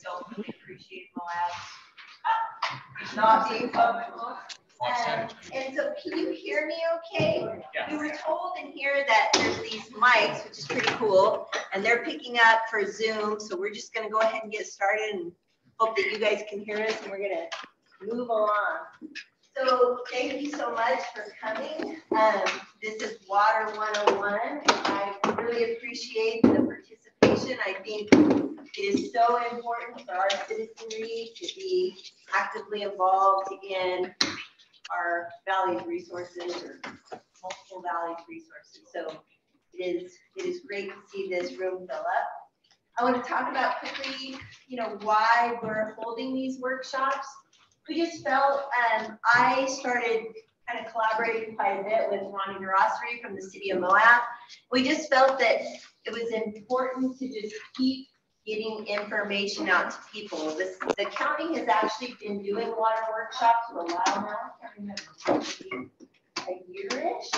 Don't really appreciate Moab not being public. And so can you hear me okay? Yeah. We were told in here that there's these mics, which is pretty cool, and they're picking up for Zoom. So we're just gonna go ahead and get started and hope that you guys can hear us, and we're gonna move along. So thank you so much for coming. This is Water 101, and I really appreciate the participation. I think it is so important for our citizenry to be actively involved in our valley's resources, or multiple valley's resources. So it is great to see this room fill up. I want to talk about quickly, why we're holding these workshops. We just felt, I started kind of collaborating quite a bit with Ronnie Durassery from the city of Moab. We just felt that it was important to just keep getting information out to people. The county has actually been doing water workshops for a while now, a year-ish.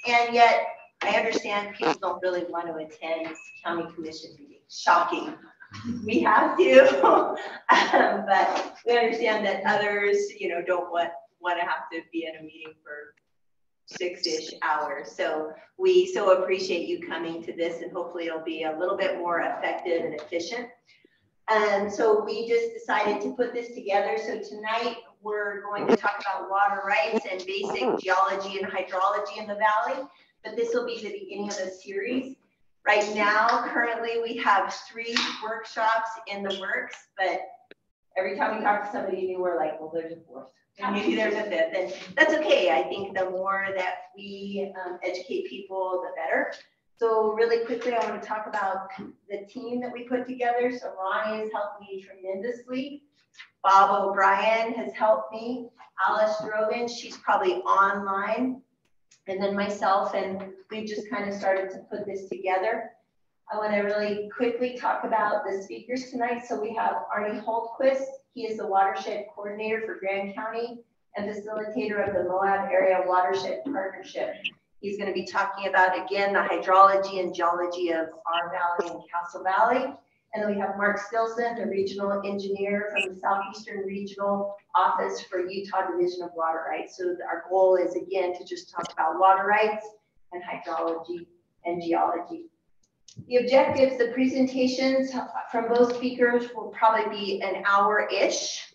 And yet, I understand people don't really want to attend county commission meetings. Shocking. We have to, but we understand that others, don't want to have to be in a meeting for 6-ish hours. So we so appreciate you coming to this, and hopefully it'll be a little bit more effective and efficient. And so we just decided to put this together. So tonight we're going to talk about water rights and basic geology and hydrology in the valley, but this will be the beginning of a series. Right now, currently, we have 3 workshops in the works, but every time we talk to somebody new, we're like, well, there's a 4th, and maybe there's a 5th, and that's okay. I think the more that we educate people, the better. So really quickly, I want to talk about the team that we put together. So Ronnie has helped me tremendously. Bob O'Brien has helped me. Alice Drogan, she's probably online. And then myself, and we just kind of started to put this together. I want to really quickly talk about the speakers tonight. So we have Arnie Holtquist. He is the watershed coordinator for Grand County and facilitator of the Moab Area Watershed Partnership. He's going to be talking about, again, the hydrology and geology of our valley and Castle Valley. And then we have Mark Stilson, the regional engineer from the Southeastern Regional Office for Utah Division of Water Rights. So our goal is, again, to just talk about water rights and hydrology and geology. The objectives, the presentations from both speakers will probably be an hour-ish.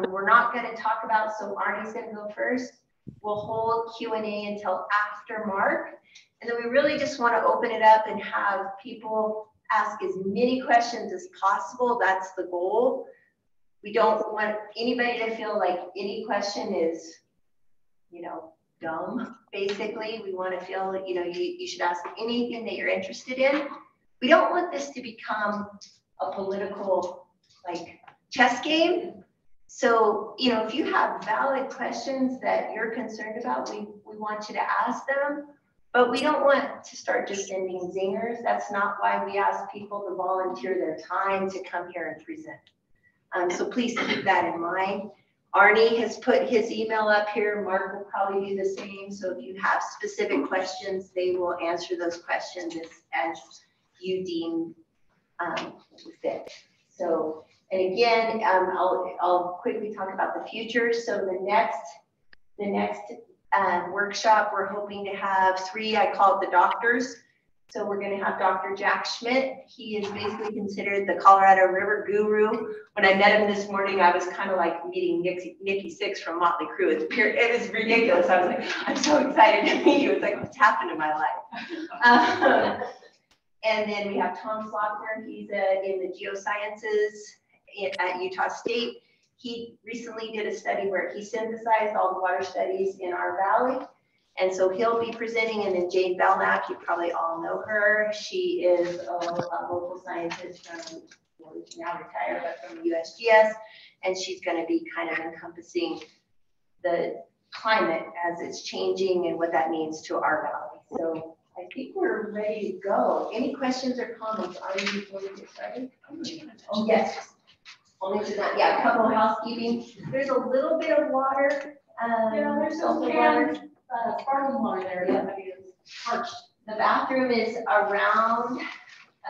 We're not going to talk about, so Arnie's going to go first. We'll hold Q&A until after Mark. And then we really just want to open it up and have people ask as many questions as possible. That's the goal. We don't want anybody to feel like any question is, dumb. Basically, we want to feel that, you should ask anything that you're interested in. We don't want this to become a political, chess game. So, if you have valid questions that you're concerned about, we want you to ask them. But we don't want to start just sending zingers. That's not why we ask people to volunteer their time to come here and present. So please keep that in mind. Arnie has put his email up here. Mark will probably do the same. So if you have specific questions, they will answer those questions as you deem fit. So, and again, I'll quickly talk about the future. So the next workshop, we're hoping to have 3, I call it the doctors. So we're going to have Dr. Jack Schmidt. He is basically considered the Colorado River guru. When I met him this morning, I was kind of like meeting Nikki Sixx from Motley Crue. It was ridiculous. I was like, I'm so excited to meet you. It's like, what's happened in my life? And then we have Tom Slockner. He's in the geosciences at Utah State. He recently did a study where he synthesized all the water studies in our valley. And so he'll be presenting. And then Jane Belknap, you probably all know her. She is a local scientist from, now retired, but from USGS. And she's going to be kind of encompassing the climate as it's changing and what that means to our valley. So I think we're ready to go. Any questions or comments? Are you before we get started? Oh, yes. Only to that, yeah, a couple of housekeeping. There's a little bit of water. Yeah, there's some water, sparkling water there. Yeah, I mean, it's parched. The bathroom is around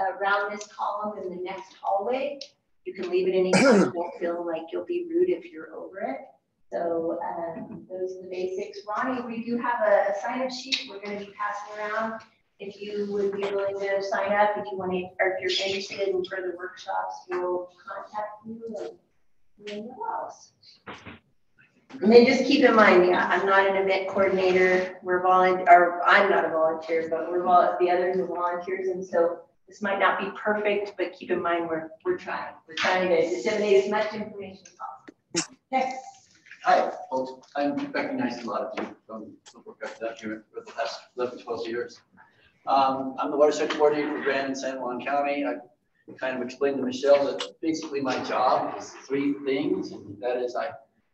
around this column in the next hallway. You can leave it anytime. You won't feel like you'll be rude if you're over it. So those are the basics. Ronnie, we do have a sign-up sheet we're going to be passing around. If you would be willing to sign up, if you want to, or if you're interested in further workshops, we'll contact you and anything else. And then just keep in mind, yeah, I'm not an event coordinator. We're volunteer, or I'm not a volunteer, but the others are volunteers, and so this might not be perfect, but keep in mind we're trying. We're trying to disseminate as much information as possible. Okay. Hi, folks. I've recognized a lot of you from the work I've done here for the past 11, 12 years. I'm the watershed coordinator for Grand and San Juan County. I kind of explained to Michelle that basically my job is 3 things, and that is I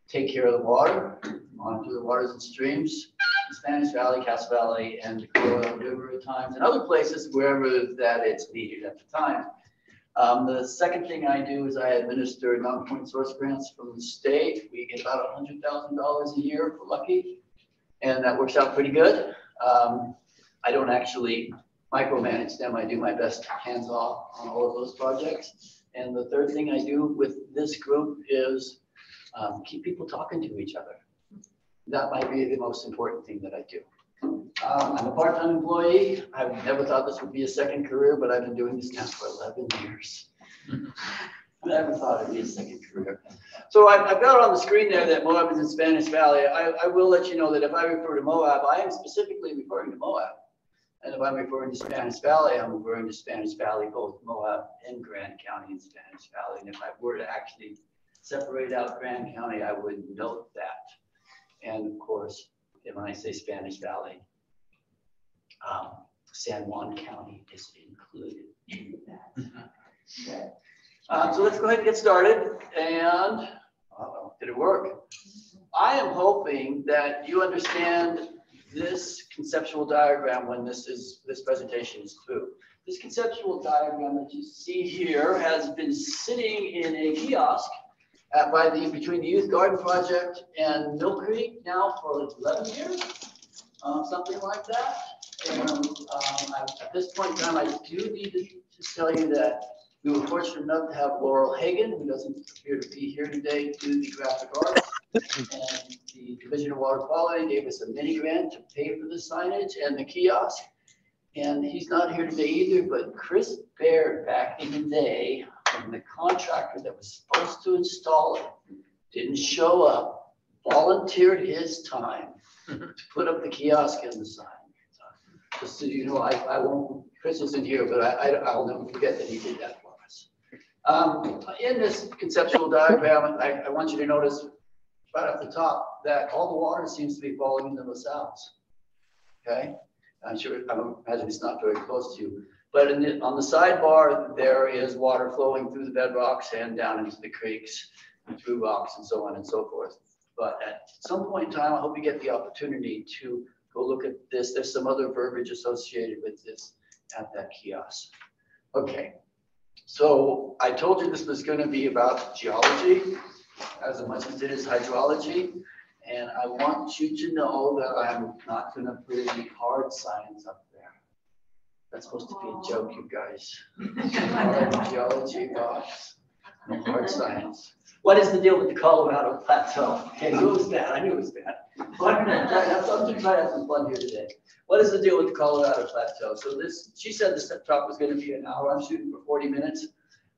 take care of the water, monitor the waters and streams, in Spanish Valley, Cass Valley, and the Colorado River at times, and other places wherever that it's needed at the time. The second thing I do is I administer non-point source grants from the state. We get about $100,000 a year if we're lucky, and that works out pretty good. I don't actually micromanage them. I do my best hands-off on all of those projects. And the third thing I do with this group is keep people talking to each other. That might be the most important thing that I do. I'm a part-time employee. I've never thought this would be a second career, but I've been doing this now for 11 years. I never thought it'd be a second career. So I've got on the screen there that Moab is in Spanish Valley. I will let you know that if I refer to Moab, I am specifically referring to Moab. And if I'm referring to Spanish Valley, I'm referring to Spanish Valley, both Moab and Grand County and Spanish Valley. And if I were to actually separate out Grand County, I would note that. And of course, when I say Spanish Valley, San Juan County is included in that. Okay. So let's go ahead and get started. And did it work? I am hoping that you understand this conceptual diagram when this presentation is through. This conceptual diagram that you see here has been sitting in a kiosk between the Youth Garden Project and Mill Creek now for 11 years, something like that. And at this point in time, I do need to tell you that we were fortunate enough to have Laurel Hagan, who doesn't appear to be here today, do the graphic arts. And the Division of Water Quality gave us a mini grant to pay for the signage and the kiosk. And he's not here today either, but Chris Baird back in the day, when the contractor that was supposed to install it didn't show up, volunteered his time to put up the kiosk and the sign. Just so you know, I won't, Chris isn't here, but I'll never forget that he did that for us. In this conceptual diagram, I want you to notice right at the top that all the water seems to be falling into the south. Okay? I imagine it's not very close to you. But on the sidebar, there is water flowing through the bedrocks and down into the creeks and through rocks and so on and so forth. But at some point in time, I hope you get the opportunity to go look at this. There's some other verbiage associated with this at that kiosk. Okay, so I told you this was going to be about geology as much as it is hydrology. And I want you to know that I'm not going to put any hard science up there. That's supposed to be a joke, you guys. Geology box, no hard science. What is the deal with the Colorado Plateau? Okay, so it was bad. I knew it was bad. I'm going to try to have some fun here today. What is the deal with the Colorado Plateau? So she said this talk was going to be an hour. I'm shooting for 40 minutes.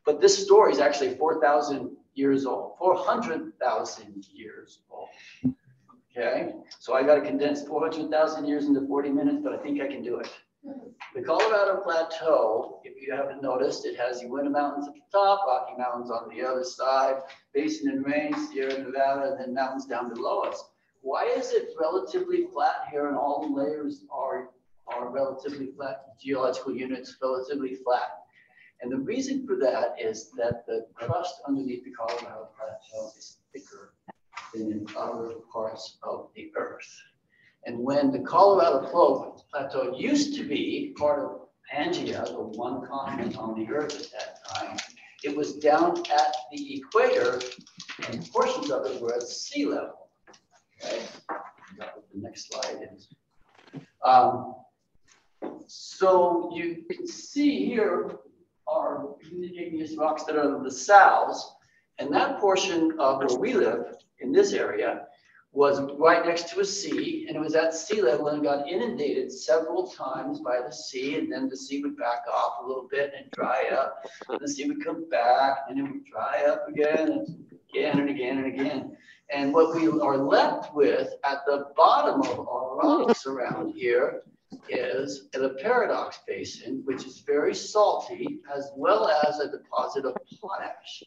But this story is actually 4,000 years old, 400,000 years old. Okay, so I got to condense 400,000 years into 40 minutes, but I think I can do it. The Colorado Plateau, if you haven't noticed, it has Uinta Mountains at the top, Rocky Mountains on the other side, Basin and Range, Sierra Nevada, and then mountains down below us. Why is it relatively flat here and all the layers are relatively flat, geological units relatively flat? And the reason for that is that the crust underneath the Colorado Plateau is thicker than in other parts of the earth. And when the Colorado Plateau used to be part of Pangaea, the one continent on the earth at that time, it was down at the equator and portions of it were at sea level. Okay, that's what the next slide is. So you can see here are igneous rocks that are the salves. And that portion of where we live in this area was right next to a sea, and it was at sea level and got inundated several times by the sea, and then the sea would back off a little bit and dry up, and the sea would come back, and it would dry up again and again and again and again. And what we are left with at the bottom of our rocks around here is the Paradox Basin, which is very salty, as well as a deposit of potash.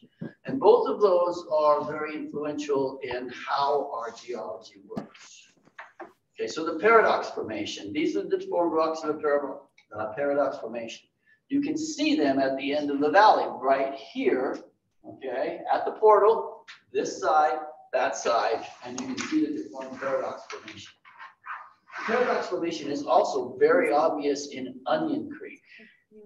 And both of those are very influential in how our geology works. Okay, so the Paradox Formation, these are the deformed rocks of the Paradox Formation. You can see them at the end of the valley, right here, okay, at the portal, this side, that side, and you can see the deformed Paradox Formation. Paradox Formation is also very obvious in Onion Creek.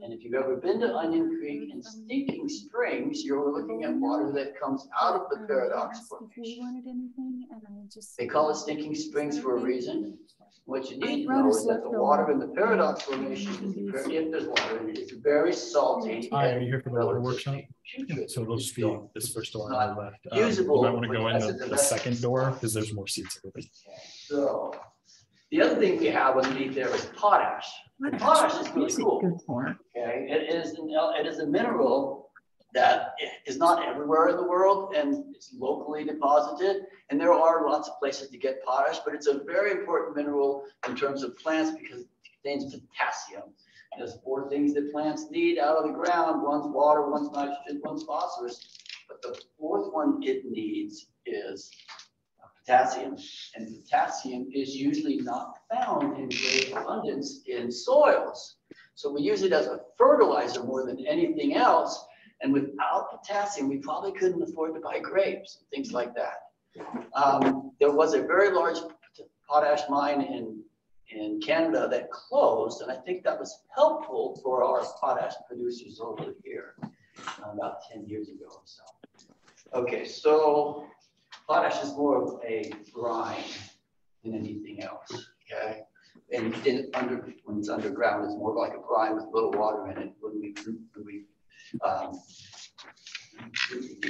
And if you've ever been to Onion Creek and Stinking Springs, you're looking at water that comes out of the Paradox Formation. They call it Stinking Springs for a reason. What you need to know is that the water in the Paradox Formation, if there's water in it, it's very salty. Hi, are you here for the water workshop? So it'll just be this first door on the left. Usable. You might want to go in the second door because there's more seats over there. So the other thing we have underneath there is potash. Potash is really cool. Okay, it is a mineral that is not everywhere in the world, and it's locally deposited. And there are lots of places to get potash, but it's a very important mineral in terms of plants because it contains potassium. There's 4 things that plants need out of the ground. One's water, one's nitrogen, one's phosphorus. But the 4th one it needs is potassium. And potassium is usually not found in great abundance in soils. So we use it as a fertilizer more than anything else. And without potassium, we probably couldn't afford to buy grapes and things like that. There was a very large potash mine in Canada that closed, and I think that was helpful for our potash producers over here about 10 years ago or so. Okay, so potash is more of a brine than anything else, okay? And when it's underground, it's more like a brine with a little water in it. When we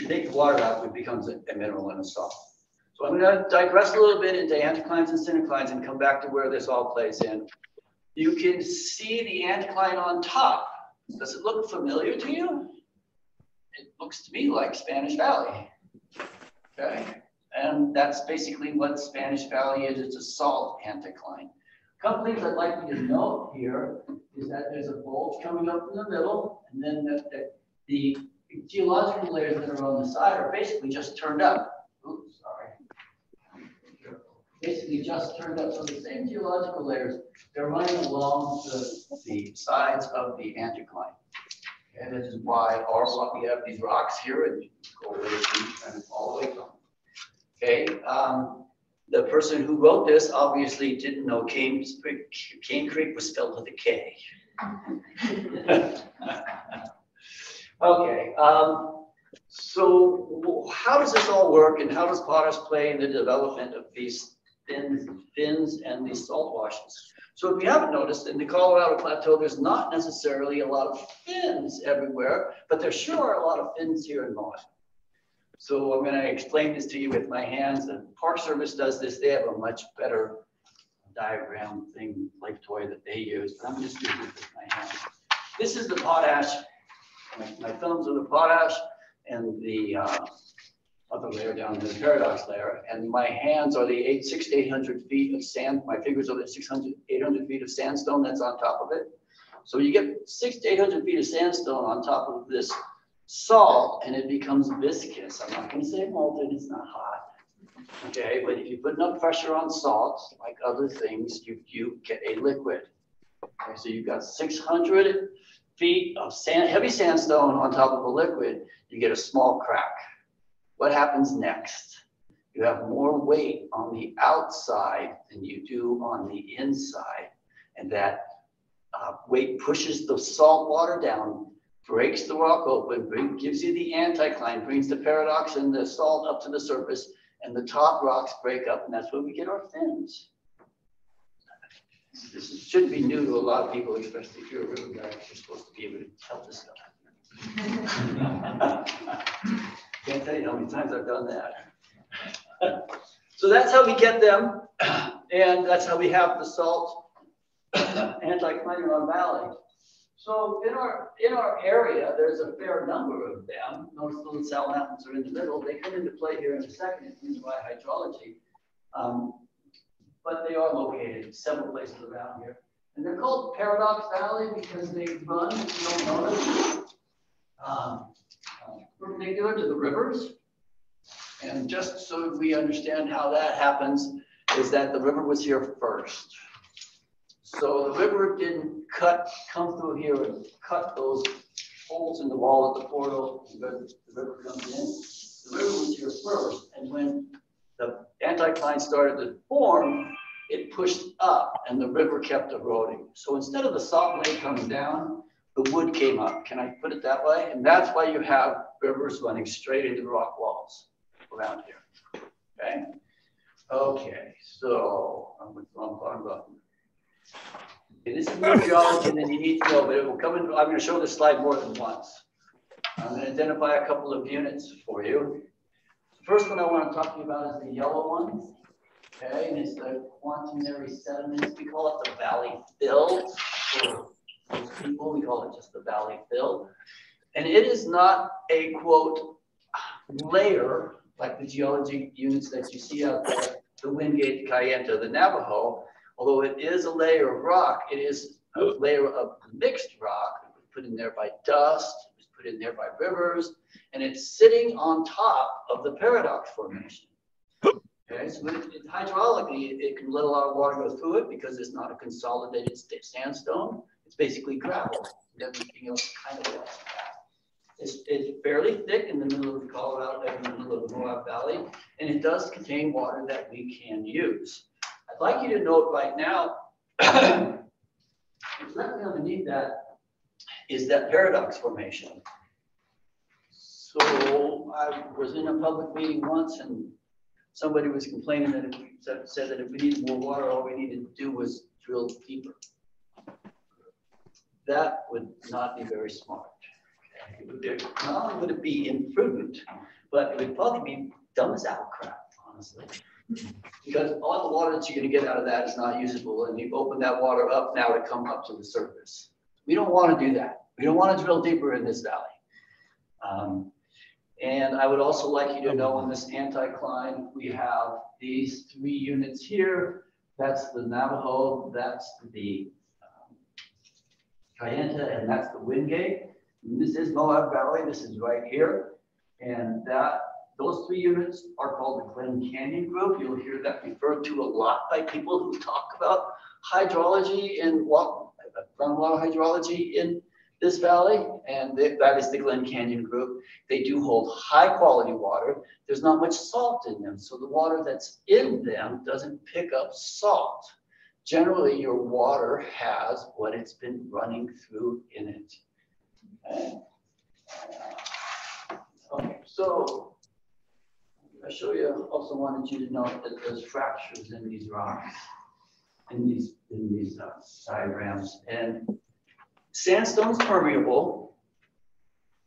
take the water out, it becomes a mineral and a salt. So I'm going to digress a little bit into anticlines and synclines and come back to where this all plays in. You can see the anticline on top. Does it look familiar to you? It looks to me like Spanish Valley. Okay, and that's basically what Spanish Valley is. It's a salt anticline. A couple things I'd like you to note here is that there's a bulge coming up in the middle, and then the geological layers that are on the side are basically just turned up. Oops, sorry. Basically just turned up. So the same geological layers, they're running along the sides of the anticline. And this is why we have these rocks here and go away and all the way from. Okay. The person who wrote this obviously didn't know Cane Creek was spelled with a K. Okay, so how does this all work, and how does potash play in the development of these fins and these salt washes? So if you haven't noticed, in the Colorado Plateau, there's not necessarily a lot of fins everywhere, but there sure are a lot of fins here in Moab. So I'm going to explain this to you with my hands. The Park Service does this. They have a much better diagram thing, like toy that they use, but I'm just doing it with my hands. This is the potash. My thumbs are the potash, and the other layer down the paradox layer, and my hands are the 600 to 800 feet of sand. My fingers are the 600 to 800 feet of sandstone that's on top of it. So you get 600 to 800 feet of sandstone on top of this salt, and it becomes viscous. I'm not going to say molten, it's not hot. Okay, but if you put enough pressure on salt, like other things, you get a liquid. Okay, so you've got 600 feet of heavy sandstone on top of a liquid, you get a small crack. What happens next? You have more weight on the outside than you do on the inside, and that weight pushes the salt water down, breaks the rock open, gives you the anticline, brings the paradox and the salt up to the surface, and the top rocks break up, and that's where we get our fins. This shouldn't be new to a lot of people, especially if you're a river guy. You're supposed to be able to tell this stuff. Can't tell you how many times I've done that. So that's how we get them, and that's how we have the salt anticline in our valley. So in our area, there's a fair number of them. Notice the Lal Mountains are in the middle. They come into play here in a second in terms of hydrology. But they are located several places around here. And they're called Paradox Valley because they run, if you don't notice, perpendicular to the rivers. And just so we understand how that happens, is that the river was here first. So the river didn't come through here and cut those holes in the wall at the portal. The river comes in. The river was here first. And when the anticline started to form, it pushed up and the river kept eroding. So instead of the salt lake coming down, the wood came up. Can I put it that way? And that's why you have rivers running straight into the rock walls around here. Okay? Okay, so I'm talking about. Okay, this is more geology than you need to know, but it will come in. I'm going to show this slide more than once. I'm going to identify a couple of units for you. The first one I want to talk to you about is the yellow one. Okay, and it's the quaternary sediments. We call it the valley fill. For most people, we call it just the valley fill. And it is not a, quote, layer like the geology units that you see out there, the Wingate, the Cayenta, the Navajo. Although it is a layer of rock, it is a layer of mixed rock. It was put in there by dust, it was put in there by rivers, and it's sitting on top of the Paradox Formation. Okay, so hydraulically, it can let a lot of water go through it because it's not a consolidated sandstone. It's basically gravel. Everything else kind of looks like that. It's fairly thick in the middle of Colorado, in the middle of the Moab Valley, and it does contain water that we can use. I'd like you to note right now, directly underneath that is that Paradox Formation. So I was in a public meeting once and somebody was complaining that said that if we needed more water, all we needed to do was drill deeper. That would not be very smart. Okay? Not only would it be imprudent, but it would probably be dumb as out crap, honestly. Because all the water that you're going to get out of that is not usable, and you've opened that water up now to come up to the surface. We don't want to do that. We don't want to drill deeper in this valley. And I would also like you to know in this anticline, we have these three units here. That's the Navajo, that's the Cayenta, and that's the Wingate. And this is Moab Valley, this is right here. And those three units are called the Glen Canyon Group. You'll hear that referred to a lot by people who talk about hydrology and groundwater hydrology in this valley, and that is the Glen Canyon Group. They do hold high quality water. There's not much salt in them, so the water that's in them doesn't pick up salt. Generally, your water has what it's been running through in it. Okay, so I show you. Also wanted you to note that there's fractures in these rocks, in these diagrams, and sandstone's permeable.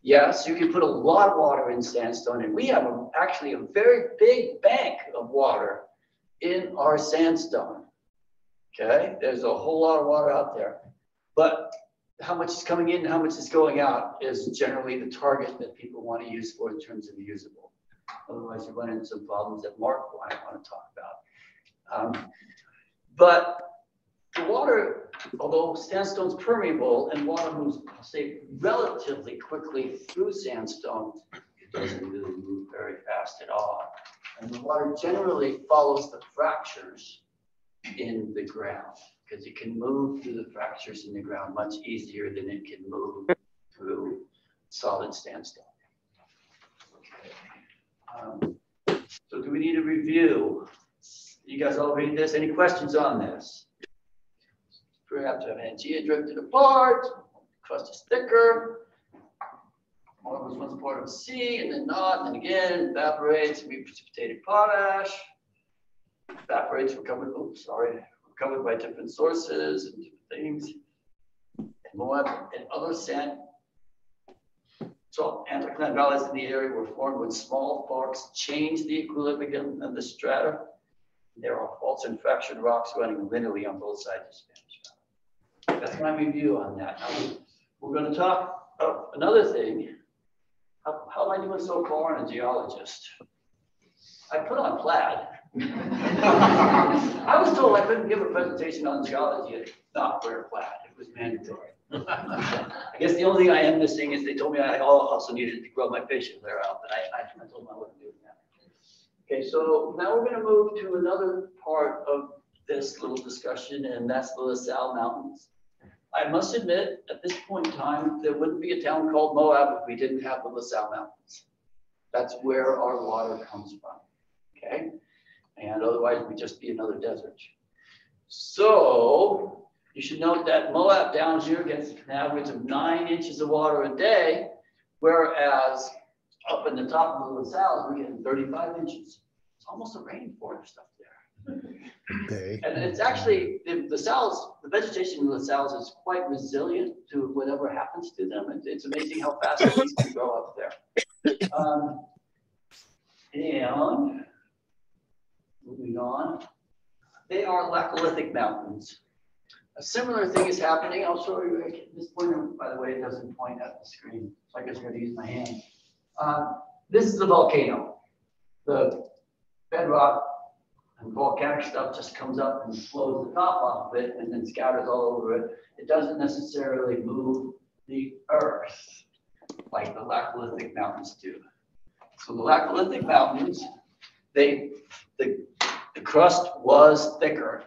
Yes, you can put a lot of water in sandstone, and we have actually a very big bank of water in our sandstone. Okay, there's a whole lot of water out there, but how much is coming in and how much is going out is generally the target that people want to use for in terms of usable. Otherwise, you run into some problems that Mark might want to talk about. But the water, although sandstone's permeable and water moves, say, relatively quickly through sandstone, it doesn't really move very fast at all. And the water generally follows the fractures in the ground because it can move through the fractures in the ground much easier than it can move through solid sandstone. Okay. So do we need a review? You guys all read this? Any questions on this? Perhaps have Pangea drifted apart, crust is thicker. Water was once part of the sea and then not, and then again evaporates, reprecipitated potash. Evaporates recovered by different sources and different things. And Moab and other So anticline valleys in the area were formed when small faults changed the equilibrium of the strata. There are faults and fractured rocks running linearly on both sides of Spanish Valley. That's my review on that. Now, we're going to talk another thing. How am I doing so far on a geologist? I put on plaid. I was told I couldn't give a presentation on geology and not wear plaid. It was mandatory. I guess the only thing I am missing is they told me I also needed to grow my facial hair out, but I told them I wasn't doing that. Okay, so now we're going to move to another part of this little discussion, and that's the Lal Mountains. I must admit, at this point in time, there wouldn't be a town called Moab if we didn't have the Lal Mountains. That's where our water comes from, okay? And otherwise, we'd just be another desert. So, you should note that Moab down here gets an average of 9 inches of water a day, whereas up in the top of the LaSalle, we're getting 35 inches. It's almost a rainforest up there. Okay. And it's actually, the vegetation in the LaSalle is quite resilient to whatever happens to them. It's amazing how fast these can grow up there. And moving on, they are Laccolithic Mountains. A similar thing is happening. I'll show you. This pointer, by the way, it doesn't point at the screen, so I guess I'm going to use my hand. This is a volcano. The bedrock and volcanic stuff just comes up and flows the top off of it and then scatters all over it. It doesn't necessarily move the earth like the Laccolithic Mountains do. So the Laccolithic Mountains, the crust was thicker.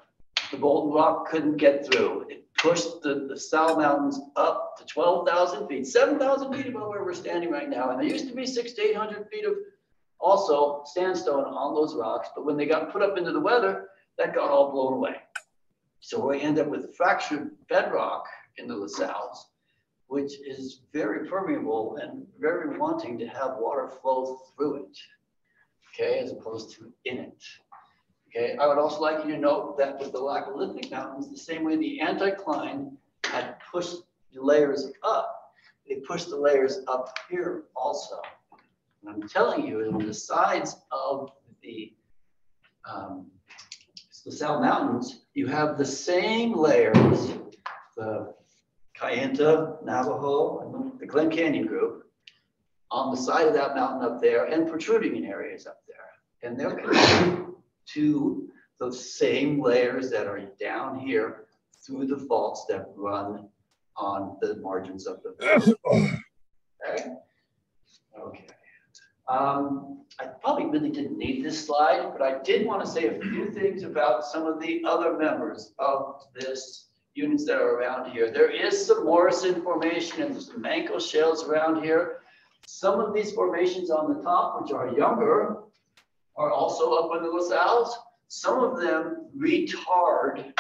The molten rock couldn't get through. It pushed the Sal Mountains up to 12,000 feet, 7,000 feet above where we're standing right now. And there used to be 600 to 800 feet of also sandstone on those rocks. But when they got put up into the weather, that got all blown away. So we end up with fractured bedrock in the LaSalles, which is very permeable and very wanting to have water flow through it, okay, as opposed to in it. Okay, I would also like you to note that with the Laccolithic Mountains, the same way the anticline had pushed the layers up, they pushed the layers up here also. And I'm telling you, on the sides of the Sal Mountains, you have the same layers, the Kayenta, Navajo, and the Glen Canyon group on the side of that mountain up there and protruding in areas up there. And they're connected to those same layers that are down here through the faults that run on the margins of the okay. Okay. I probably really didn't need this slide, but I did want to say a few things about some of the other members of this units that are around here. There is some Morrison formation and some Manco shales around here. Some of these formations on the top, which are younger, are also up in the LaSalles. Some of them retard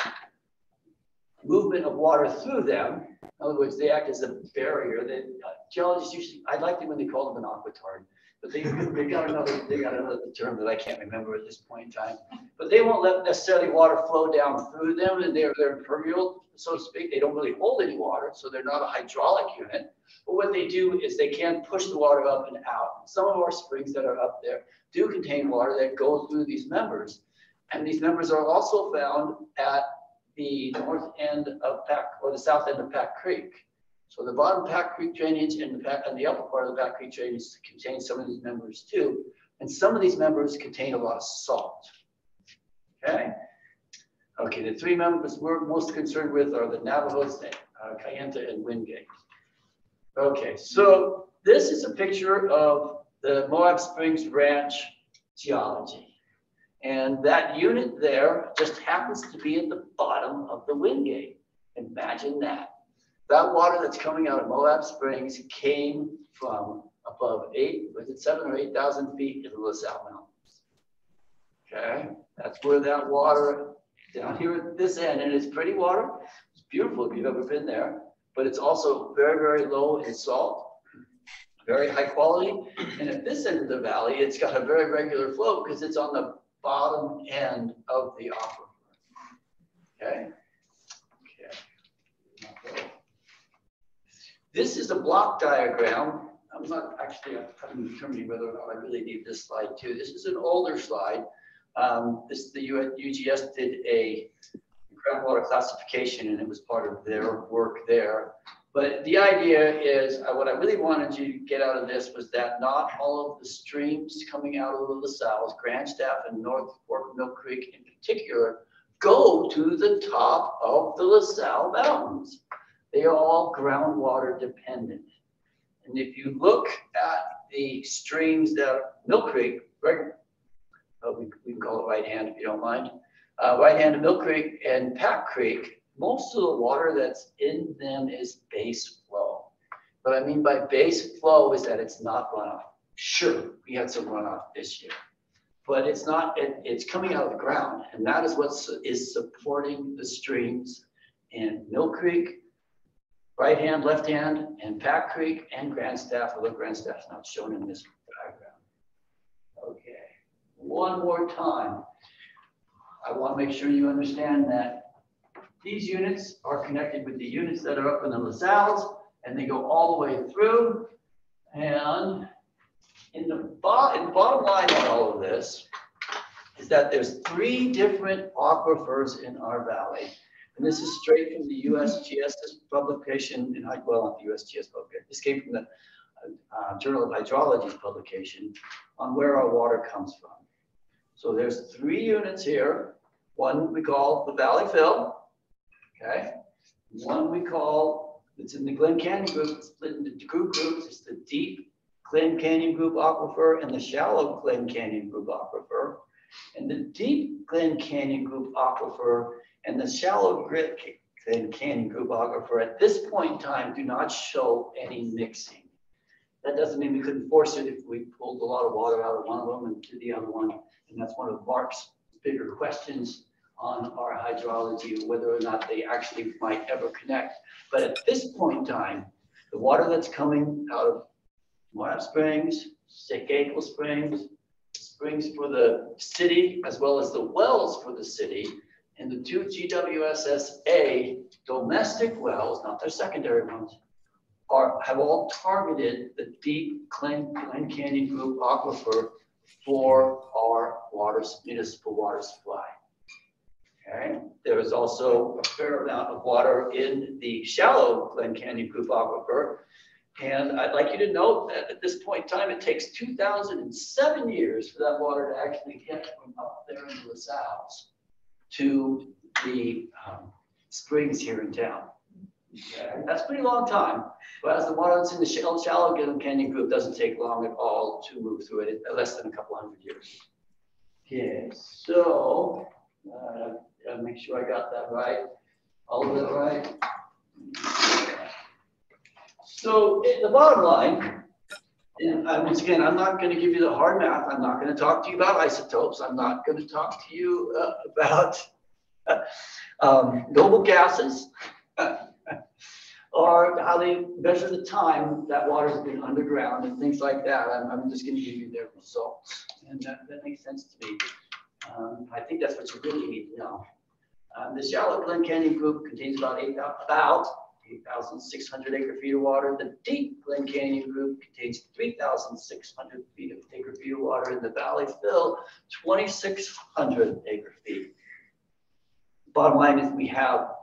movement of water through them. In other words, they act as a barrier. Geologists usually, I like them when they call them an aquitard, but they got another term that I can't remember at this point in time. But they won't let necessarily water flow down through them, and they're impermeable, so to speak. They don't really hold any water, so they're not a hydraulic unit. But what they do is they can push the water up and out. Some of our springs that are up there do contain water that goes through these members. And these members are also found at the north end of Pack, or the south end of Pack Creek. So the bottom Pack Creek drainage and the upper part of the Pack Creek drainage contain some of these members too. And some of these members contain a lot of salt. Okay. Okay, the three members we're most concerned with are the Navajos, Kayenta, and Wingate. Okay, so this is a picture of the Moab Springs Ranch geology. And that unit there just happens to be at the bottom of the Wingate. Imagine that. That water that's coming out of Moab Springs came from above 7,000 or 8,000 feet in the LaSalle Mountains. Okay, that's where that water down here at this end, and it's pretty water. It's beautiful if you've ever been there, but it's also very, very low in salt, very high quality. And at this end of the valley, it's got a very regular flow because it's on the bottom end of the aquifer. Okay. Okay. This is a block diagram I'm not actually, I'm determining whether or not I really need this slide too. This is an older slide. The UGS did a groundwater classification, and it was part of their work there. But the idea is, what I really wanted you to get out of this was that not all of the streams coming out of the LaSalle's, Grandstaff and North Fork Mill Creek in particular, go to the top of the LaSalle Mountains. They are all groundwater dependent. And if you look at the streams that Mill Creek, right, we can call it right hand if you don't mind, right hand of Mill Creek and Pack Creek, most of the water that's in them is base flow. What I mean by base flow is that it's not runoff. Sure, we had some runoff this year, but it's not, it's coming out of the ground. And that is what is supporting the streams in Mill Creek, right hand, left hand, and Pack Creek and Grandstaff, although Grandstaff's not shown in this diagram. Okay, one more time. I want to make sure you understand that these units are connected with the units that are up in the LaSalle's, and they go all the way through. And in the bottom line on all of this is that there's 3 different aquifers in our valley. And this is straight from the USGS's publication, well, not the USGS publication, this came from the Journal of Hydrology's publication on where our water comes from. So there's 3 units here. One we call the Valley Fill. Okay, one we call, it's in the Glen Canyon group, it's split into 2 groups. It's the deep Glen Canyon group aquifer and the shallow Glen Canyon group aquifer. And the deep Glen Canyon group aquifer and the shallow Glen Canyon group aquifer at this point in time do not show any mixing. That doesn't mean we couldn't force it if we pulled a lot of water out of one of them and to the other one. And that's one of Mark's bigger questions on our hydrology, whether or not they actually might ever connect. But at this point in time, the water that's coming out of Moab Springs, Gable Springs, springs for the city, as well as the wells for the city, and the 2 GWSSA domestic wells, not their secondary ones, have all targeted the deep Glen Canyon group aquifer for our municipal water supply. Okay. There is also a fair amount of water in the shallow Glen Canyon group aquifer. And I'd like you to note that at this point in time, it takes 2007 years for that water to actually get from up there in the LaSalle's to the springs here in town. Okay. That's a pretty long time. Whereas the water that's in the shallow Glen Canyon group doesn't take long at all to move through it, less than a couple hundred years. Okay, so gotta make sure I got that right. All of it right. So the bottom line, and once again, I'm not going to give you the hard math. I'm not going to talk to you about isotopes. I'm not going to talk to you about noble gases or how they measure the time that water's been underground and things like that. I'm just going to give you their results, and that makes sense to me. I think that's what you really need to know. The shallow Glen Canyon group contains about 8,600 acre-feet of water. The deep Glen Canyon group contains 3,600 acre-feet of water. In the Valley Fill, 2,600 acre-feet. Bottom line is we have,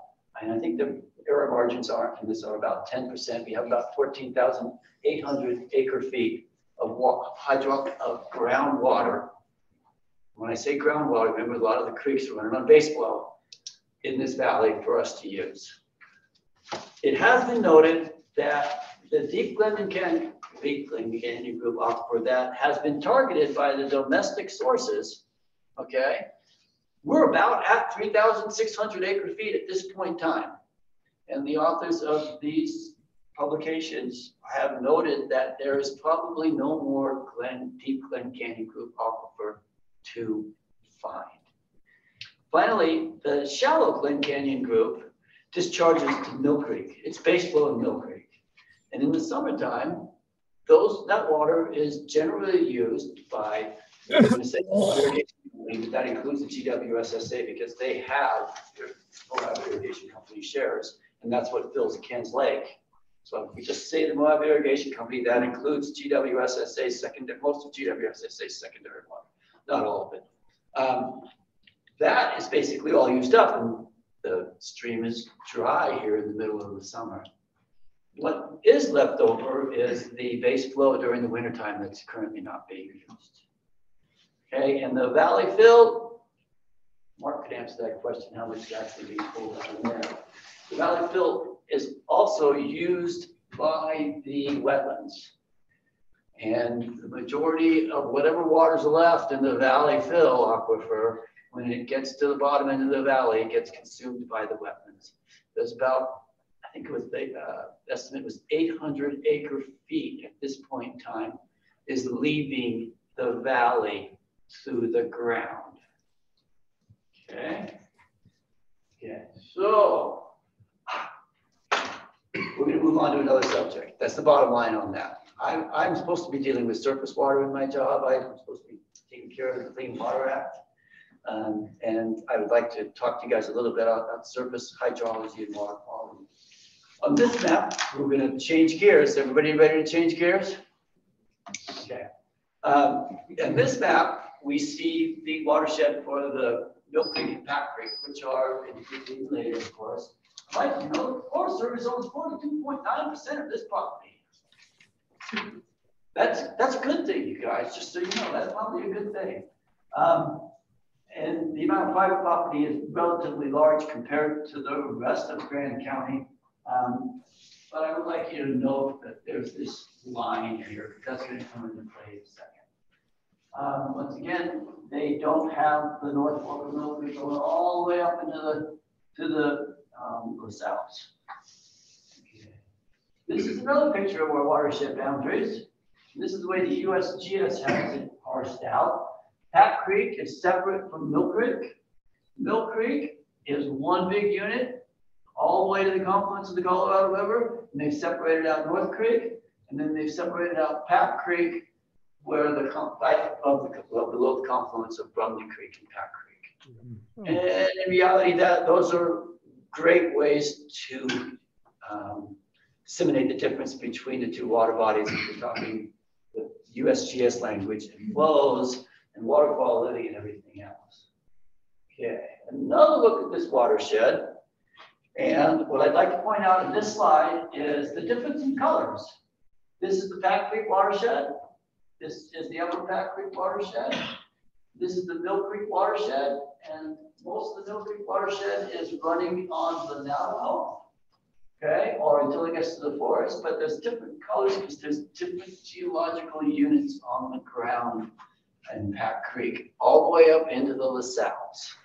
and I think the error margins are about 10%. We have about 14,800 acre-feet of groundwater. When I say groundwater, remember a lot of the creeks are running on base flow in this valley for us to use. It has been noted that the deep Glen Canyon group aquifer that has been targeted by the domestic sources, okay, we're about at 3,600 acre-feet at this point in time. And the authors of these publications have noted that there is probably no more deep Glen Canyon group aquifer to find. Finally, the shallow Glen Canyon group discharges to Mill Creek. It's base flow in Mill Creek. And in the summertime, that water is generally used by, I'm going to say irrigation company, but that includes the GWSSA because they have their Moab irrigation company shares, and that's what fills Ken's Lake. So if we just say the Moab Irrigation Company, that includes GWSSA secondary, most of GWSSA secondary water, not all of it. That is basically all used up, and the stream is dry here in the middle of the summer. What is left over is the base flow during the wintertime that's currently not being used. Okay, and the valley fill, Mark could answer that question, how much is actually being pulled out of there. The valley fill is also used by the wetlands. And the majority of whatever water's left in the valley fill aquifer, when it gets to the bottom end of the valley, it gets consumed by the wetlands. There's about, I think it was, the estimate was 800 acre feet at this point in time is leaving the valley through the ground. Okay. Okay. So we're going to move on to another subject. That's the bottom line on that. I'm supposed to be dealing with surface water in my job. I'm supposed to be taking care of the Clean Water Act. And I would like to talk to you guys a little bit about surface hydrology and water quality. On this map, we're going to change gears. Everybody ready to change gears? Okay. In this map, we see the watershed for the Mill Creek and Pack Creek, which are indicated later, of course. I'd like to know the Forest Service owns 42.9% of this property. That's a good thing, you guys, just so you know, that's probably a good thing. And the amount of private property is relatively large compared to the rest of Grand County. But I would like you to note that there's this line here. That's going to come into play in a second. Once again, they don't have the North Fork of Mill Creek going all the way up into the south. Okay. This is another picture of our watershed boundaries. This is the way the USGS has it parsed out. Pack Creek is separate from Mill Creek. Mill Creek is one big unit all the way to the confluence of the Colorado River, and they've separated out North Creek, and then they've separated out Pack Creek, where below the confluence of Brumley Creek and Pack Creek. Mm-hmm. And in reality, those are great ways to disseminate the difference between the two water bodies. If we're talking the USGS language and flows and water quality and everything else. Okay, another look at this watershed. And what I'd like to point out in this slide is the difference in colors. This is the Pack Creek watershed. This is the Upper Pack Creek watershed. This is the Mill Creek watershed. And most of the Mill Creek watershed is running on the Navajo, okay, or until it gets to the forest. But there's different colors because there's different geological units on the ground in Pack Creek, all the way up into the LaSalle's.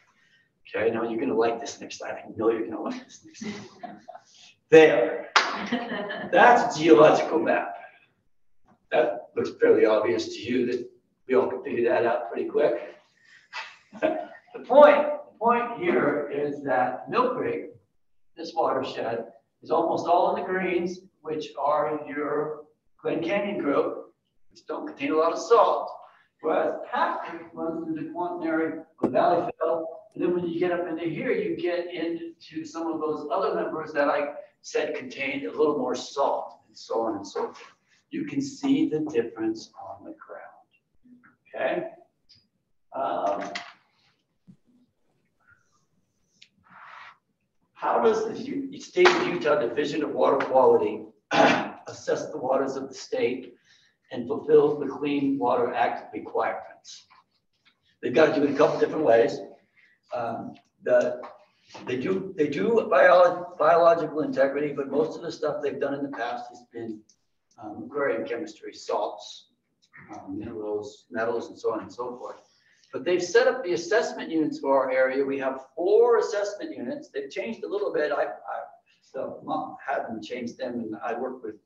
Okay, now you're going to like this next slide. I know you're going to like this next slide. There. That's a geological map. That looks fairly obvious to you that we all can figure that out pretty quick. The point here is that Mill Creek, this watershed, is almost all in the greens, which are your Glen Canyon group, which don't contain a lot of salt. Whereas Pack Creek runs through the quaternary or valley fill, and then when you get up into here, you get into some of those other members that I said contained a little more salt, and so on and so forth. You can see the difference on the ground. Okay. How does the state of Utah Division of Water Quality assess the waters of the state and fulfills the Clean Water Act requirements? They've got to do it a couple different ways. They do biological integrity, but most of the stuff they've done in the past has been agrarian chemistry, salts, minerals, metals, and so on and so forth. But they've set up the assessment units for our area. We have 4 assessment units. They've changed a little bit. I haven't changed them, and I work with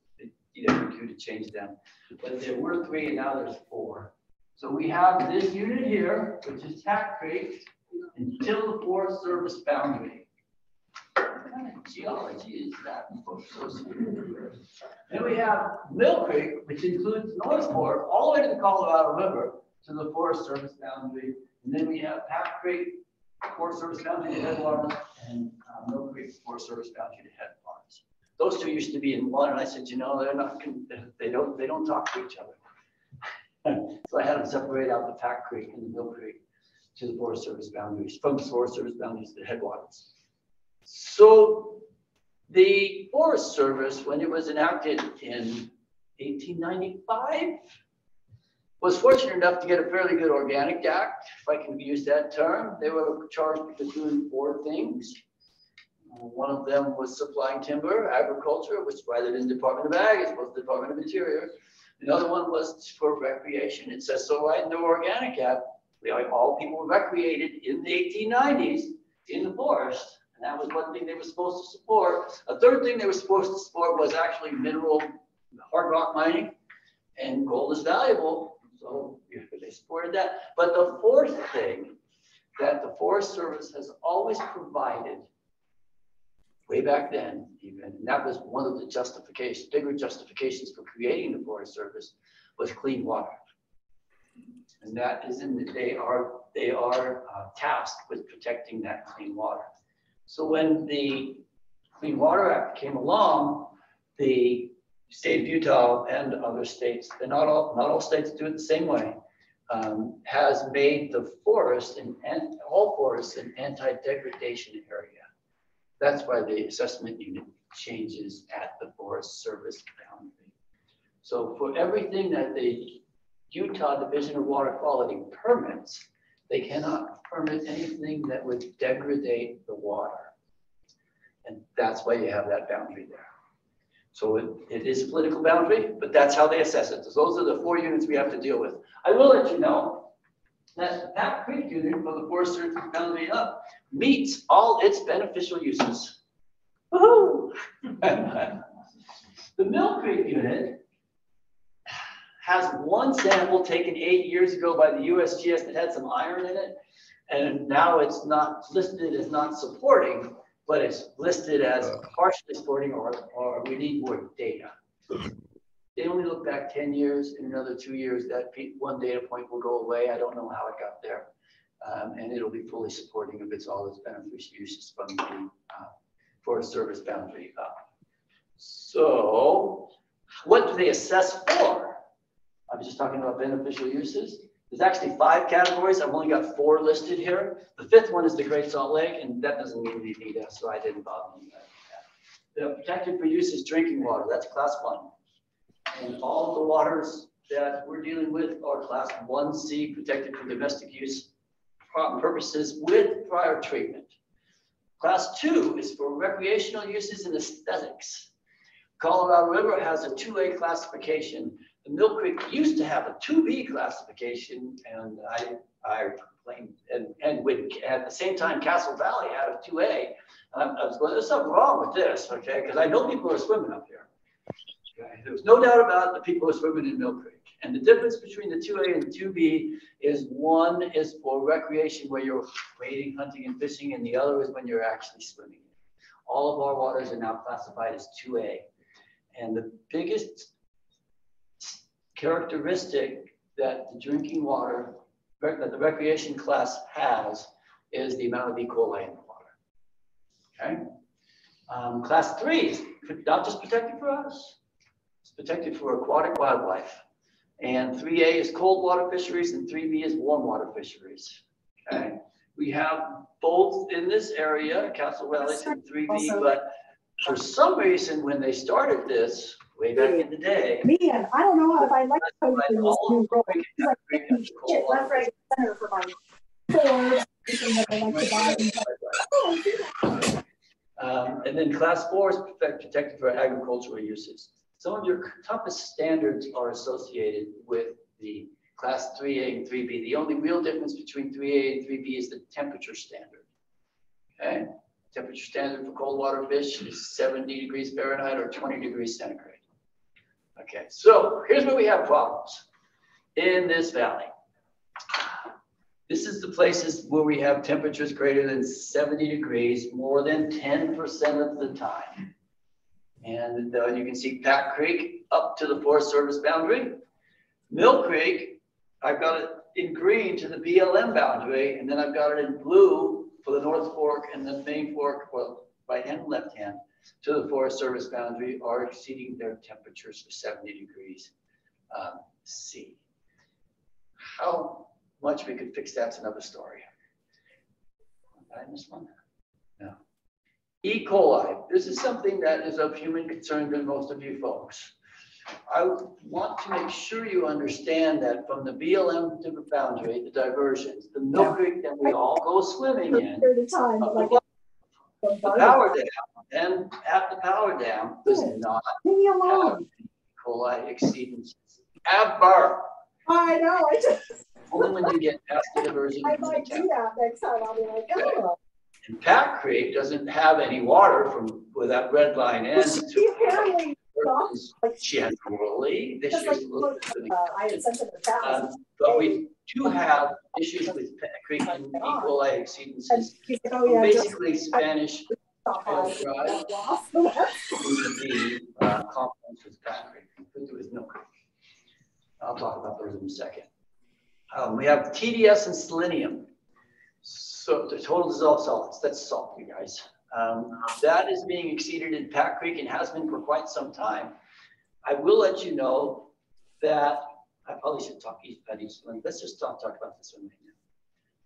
DWQ to change them. But there were 3, and now there's 4. So we have this unit here, which is Pack Creek, until the Forest Service boundary. What kind of geology is that? Then we have Mill Creek, which includes North Fork, all the way to the Colorado River, to the Forest Service boundary. And then we have Pack Creek, Forest Service boundary to headwaters, and Mill Creek, Forest Service boundary to headwaters. those two used to be in one, and I said, you know, they're not, they don't talk to each other. So I had them separate out the Pack Creek and the Mill Creek to the Forest Service boundaries, from the Forest Service boundaries to the headwaters. So the Forest Service, when it was enacted in 1895, was fortunate enough to get a fairly good organic act, if I can use that term. They were charged with doing 4 things. One of them was supplying timber, agriculture, which rather than Department of Ag, it was the Department of Interior. Another one was for recreation. It says so right in the Organic Act. All people were recreated in the 1890s in the forest. And that was one thing they were supposed to support. A third thing they were supposed to support was actually mineral hard rock mining. And gold is valuable, so they supported that. But the fourth thing that the Forest Service has always provided, way back then even, and that was one of the justifications, bigger justifications for creating the Forest Service, was clean water. And that is in that they are tasked with protecting that clean water. So when the Clean Water Act came along, the state of Utah and other states, and not all states do it the same way, has made the forest and all forests an anti-degradation area. That's why the assessment unit changes at the Forest Service boundary. So for everything that the Utah Division of Water Quality permits, they cannot permit anything that would degrade the water. And that's why you have that boundary there. So it is a political boundary, but that's how they assess it. So those are the 4 units we have to deal with. I will let you know that the Pack Creek unit for the Forest Service boundary up meets all its beneficial uses. Woohoo! The Mill Creek unit has one sample taken 8 years ago by the USGS that had some iron in it, and now it's not listed as not supporting, but it's listed as partially supporting, or we need more data. They only look back 10 years. In another 2 years, that one data point will go away. I don't know how it got there. And it'll be fully supporting if it's all its beneficial uses from the Forest Service boundary up. So what do they assess for? I was just talking about beneficial uses. There's actually 5 categories. I've only got 4 listed here. The 5th one is the Great Salt Lake, and that doesn't mean any data, so I didn't bother with that. The protected for use is drinking water. That's class 1. And all of the waters that we're dealing with are class 1C, protected for domestic use purposes with prior treatment. Class 2 is for recreational uses and aesthetics. Colorado River has a 2A classification. The Mill Creek used to have a 2B classification, and I complained, and at the same time, Castle Valley had a 2A. I was going, there's something wrong with this, okay? Because I know people are swimming up here. Okay? There was no doubt about the people who are swimming in Mill Creek. And the difference between the 2A and the 2B is one is for recreation where you're wading, hunting, and fishing, and the other is when you're actually swimming. All of our waters are now classified as 2A. And the biggest characteristic that the drinking water, that the recreation class has, is the amount of E. coli in the water. Okay. Class 3 is not just protected for us, it's protected for aquatic wildlife. And 3A is cold water fisheries and 3B is warm water fisheries. Okay. We have both in this area, Castle Valley and 3B, but for some reason, when they started this way back in the day, Man, I don't know if I like all this new role. Shit, left, right, center for my four. And then class 4 is protected for agricultural uses. Some of your toughest standards are associated with the class 3A and 3B. The only real difference between 3A and 3B is the temperature standard. Okay. Temperature standard for cold water fish is 70 degrees Fahrenheit or 20 degrees centigrade. Okay, so here's where we have problems in this valley. This is the places where we have temperatures greater than 70 degrees more than 10% of the time. And you can see Pack Creek up to the Forest Service boundary. Mill Creek, I've got it in green to the BLM boundary, and then I've got it in blue for the North Fork and the main fork, well, right hand and left hand, to the Forest Service boundary are exceeding their temperatures of 70 degrees C. How much we could fix that's another story. Did I miss one? No. E. coli. This is something that is of human concern to most of you folks. I want to make sure you understand that from the BLM boundary, the diversions, the Mill Creek that we all go swimming in, the power dam, and at the power dam does not have E. coli exceedances. Ever. I know, I just, Only when you get past the diversion. I might do that next time, I'll be like, oh. And Pat Creek doesn't have any water from where that red line ends. She apparently She has really this year's a little bit. I had sent it to Pat. But we do have issues with Pat Creek and E. coli exceedances. Oh, yeah, Basically, Spanish Trail Drive would be confluence with Pat Creek, completely with Mill Creek. I'll talk about those in a second. We have TDS and selenium. So the total dissolved solids, that's salt, you guys. That is being exceeded in Pat Creek and has been for quite some time. I will let you know that I probably should talk about each one. Let's just talk about this one right now.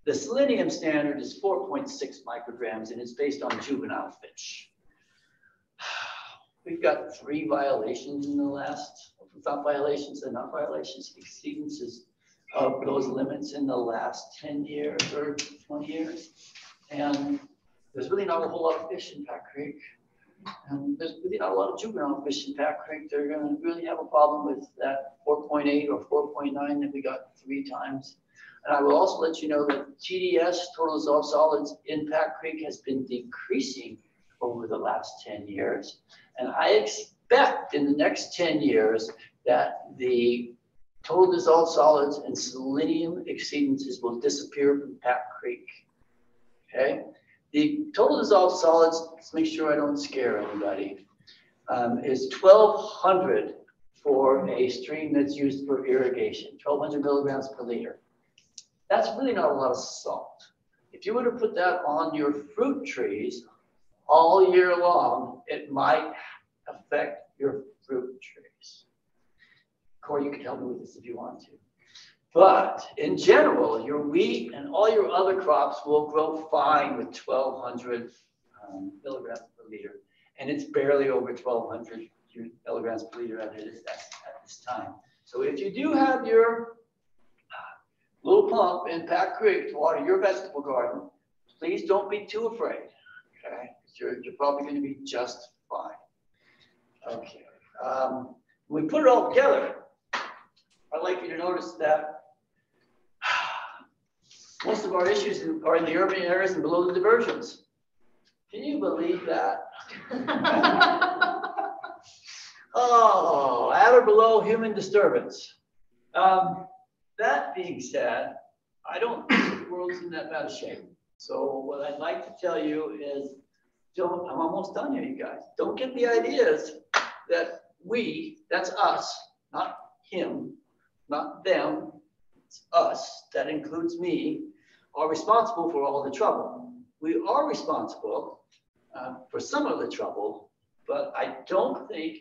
The selenium standard is 4.6 micrograms and it's based on juvenile fish. We've got 3 violations in the last, not violations, they're not violations, exceedances of those limits in the last 10 years or 20 years. And there's really not a whole lot of fish in Pat Creek. And there's really not a lot of juvenile fish in Pat Creek. They're going to really have a problem with that 4.8 or 4.9 that we got 3 times. And I will also let you know that TDS, total dissolved solids, in Pat Creek has been decreasing over the last 10 years. And I expect in the next 10 years that the total dissolved solids and selenium exceedances will disappear from Pat Creek. Okay? The total dissolved solids, let's make sure I don't scare anybody, is 1,200 for a stream that's used for irrigation, 1,200 milligrams per liter. That's really not a lot of salt. If you were to put that on your fruit trees all year long, it might affect your fruit trees. Corey, you can help me with this if you want to. But in general, your wheat and all your other crops will grow fine with 1,200 milligrams per liter. And it's barely over 1,200 milligrams per liter at this time. So if you do have your little pump in Pat Creek to water your vegetable garden, please don't be too afraid, okay? You're probably going to be just fine. Okay. When we put it all together, I'd like you to notice that most of our issues are in the urban areas and below the diversions. Can you believe that? Oh, at or below human disturbance. That being said, I don't think the world's in that bad a shape. So what I'd like to tell you is, I'm almost done here, you guys. Don't get the ideas that we, that's us, not him, not them, it's us, that includes me, are responsible for all the trouble. We are responsible for some of the trouble, but I don't think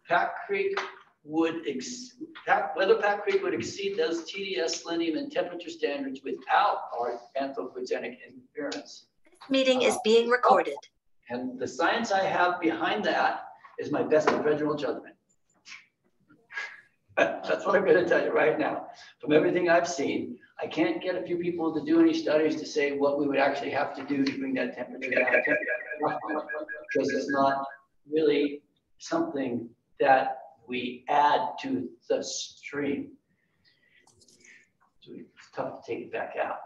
Pat Creek would, whether Pat Creek would exceed those TDS, selenium, and temperature standards without our anthropogenic interference. This meeting is being recorded. And the science I have behind that is my best professional judgment. That's what I'm going to tell you right now. From everything I've seen, I can't get a few people to do any studies to say what we would actually have to do to bring that temperature down, because it's not really something that we add to the stream. So it's tough to take it back out.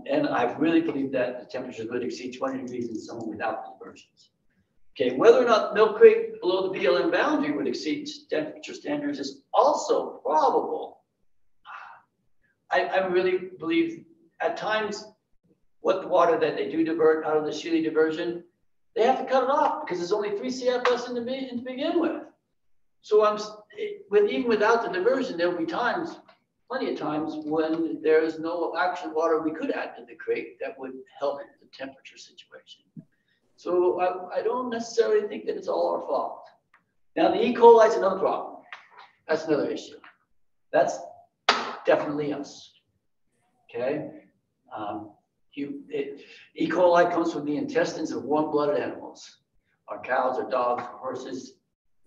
And I really believe that the temperatures would exceed 20 degrees in summer without diversions. Okay, whether or not Mill Creek below the BLM boundary would exceed temperature standards is also probable. I really believe at times what the water that they do divert out of the Shealy diversion, they have to cut it off because there's only 3 CFS to begin with. So even without the diversion, there will be times, plenty of times, when there is no actual water we could add to the creek that would help the temperature situation. So I don't necessarily think that it's all our fault. Now, the E. coli is another problem. That's another issue. That's definitely us. Okay? E. coli comes from the intestines of warm-blooded animals. Our cows, our dogs, our horses,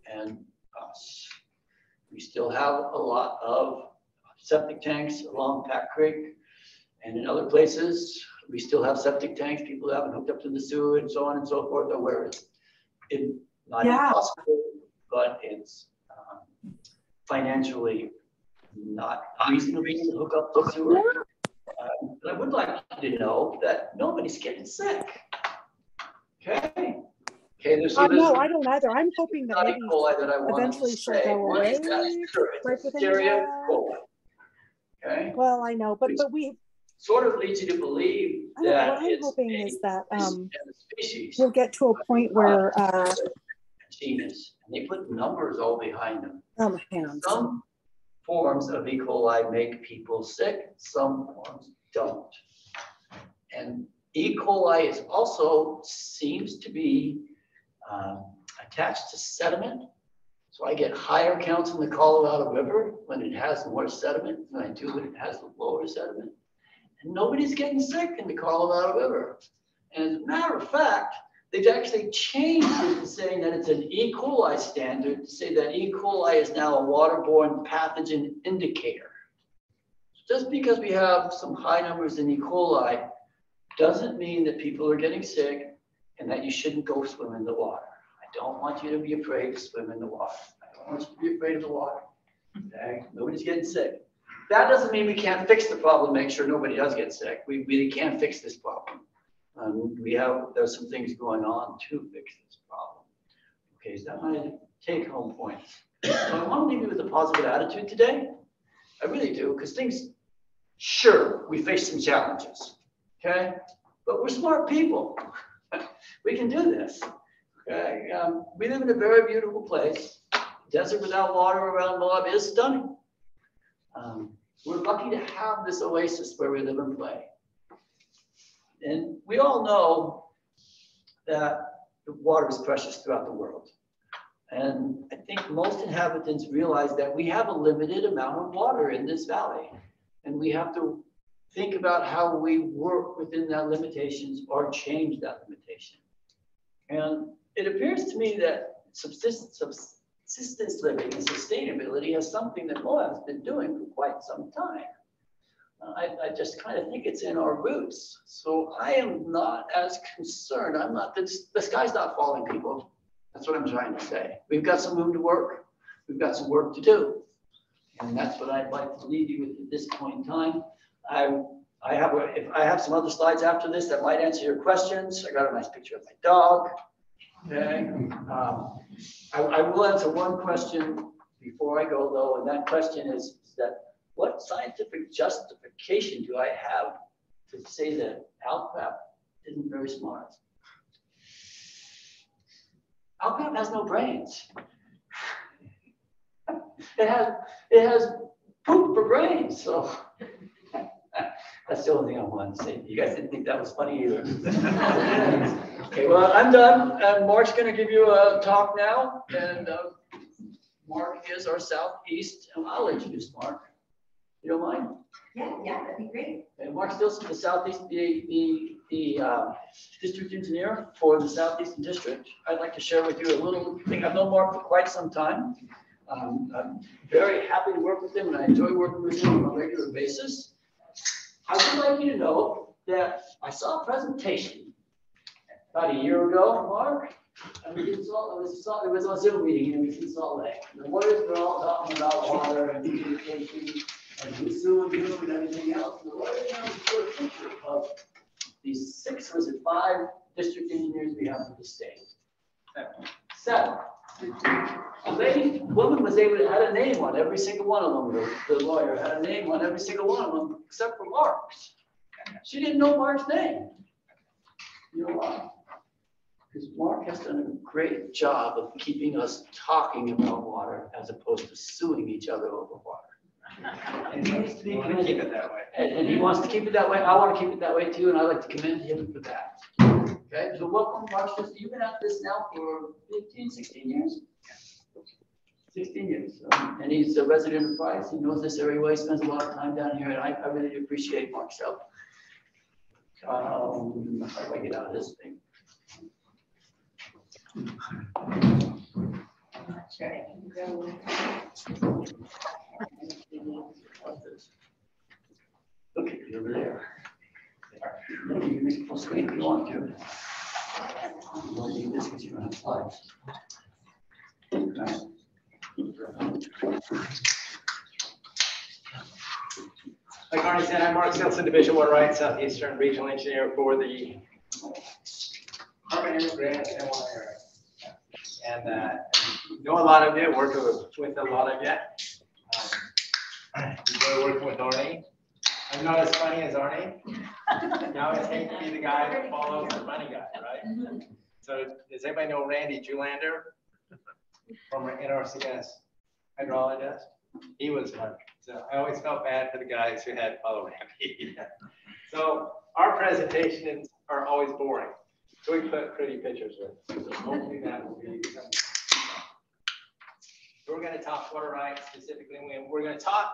and us. We still have a lot of septic tanks along Pack Creek and in other places. We still have septic tanks. People haven't hooked up to the sewer and so on and so forth. Where it's not impossible, but it's financially not reasonable to hook up to the sewer. But I would like you to know that nobody's getting sick. Okay. No, I don't either. I'm hoping that maybe eventually she'll go away. Okay. Well, I know, but we sort of leads you to believe that what I'm hoping is that we'll get to a point where genus, and they put numbers all behind them. oh, my hands. Some forms of E. coli make people sick, some forms don't. And E. coli is also seems to be attached to sediment. So I get higher counts in the Colorado River when it has more sediment than I do when it has lower sediment. And nobody's getting sick in the Colorado River. And as a matter of fact, they've actually changed it to saying that it's an E. coli standard to say that E. coli is now a waterborne pathogen indicator. Just because we have some high numbers in E. coli doesn't mean that people are getting sick and that you shouldn't go swim in the water. I don't want you to be afraid to swim in the water. I don't want you to be afraid of the water. Okay? Nobody's getting sick. That doesn't mean we can't fix the problem, make sure nobody does get sick. We really can't fix this problem. There's some things going on to fix this problem. Okay, so that my take-home points. So I want to leave you with a positive attitude today. I really do, because sure, we face some challenges, okay? But we're smart people. We can do this, okay? We live in a very beautiful place. Desert without water around Moab is stunning. We're lucky to have this oasis where we live and play. And we all know that the water is precious throughout the world. And I think most inhabitants realize that we have a limited amount of water in this valley. And we have to think about how we work within that limitations or change that limitation. And it appears to me that subsistence living and sustainability is something that Moab has been doing for quite some time. I just kind of think it's in our roots. So I am not as concerned. The sky's not falling, people. That's what I'm trying to say. We've got some room to work. We've got some work to do. And that's what I'd like to leave you with at this point in time. If I have some other slides after this that might answer your questions. I got a nice picture of my dog. Okay. I will answer one question before I go though, and that question is that what scientific justification do I have to say that Alcrap isn't very smart? Alcrap has no brains. It has poop for brains, so that's the only thing I wanted to say. You guys didn't think that was funny either. Okay, well, I'm done. And Mark's going to give you a talk now. And Mark is our southeast. And I'll introduce Mark. You don't mind? Yeah, that'd be great. And Mark's still the southeast, the district engineer for the southeastern district. I'd like to share with you a little thing. I've known Mark for quite some time. I'm very happy to work with him, and I enjoy working with him on a regular basis. I would like you to know that I saw a presentation about a year ago, Mark. And it was on Zoom meeting, and we in Salt Lake. The lawyers were all talking about water and communication and who's suing you and everything else. And the lawyers now put a picture of these 6 or is it 5 district engineers we have in the state. 7. A woman was able to had a name on every single one of them. The lawyer had a name on every single one of them except for Mark's. She didn't know Mark's name. You know why? Because Mark has done a great job of keeping us talking about water as opposed to suing each other over water. And he needs to be We want to commended. keep it that way. And he wants to keep it that way. I want to keep it that way too, and I'd like to commend him for that. Okay, so welcome, Rochester. You've been at this now for 15, 16 years? 16 years. And he's a resident of Price. He knows this area well. He spends a lot of time down here, and I really appreciate Mark's help. How do I get out of this thing? I'm not sure I can go. Okay, over there. You can make it full screen if you want to. You don't need this because you don't have slides. Okay. Like Arnie said, I'm Mark Stilson, Division 1 Right, Southeastern Regional Engineer for the Department of Grants and Water area. And know a lot of you, worked with a lot of you. Enjoy working with Arnie. I'm not as funny as Arnie. Now I hate to be the guy that follows the funny guy, right? So does anybody know Randy Julander? Former NRCS hydrologist? He was fun. So I always felt bad for the guys who had to follow Randy. So our presentations are always boring. So we put pretty pictures with. So hopefully that will be some. So we're going to talk water rights specifically. We're going to talk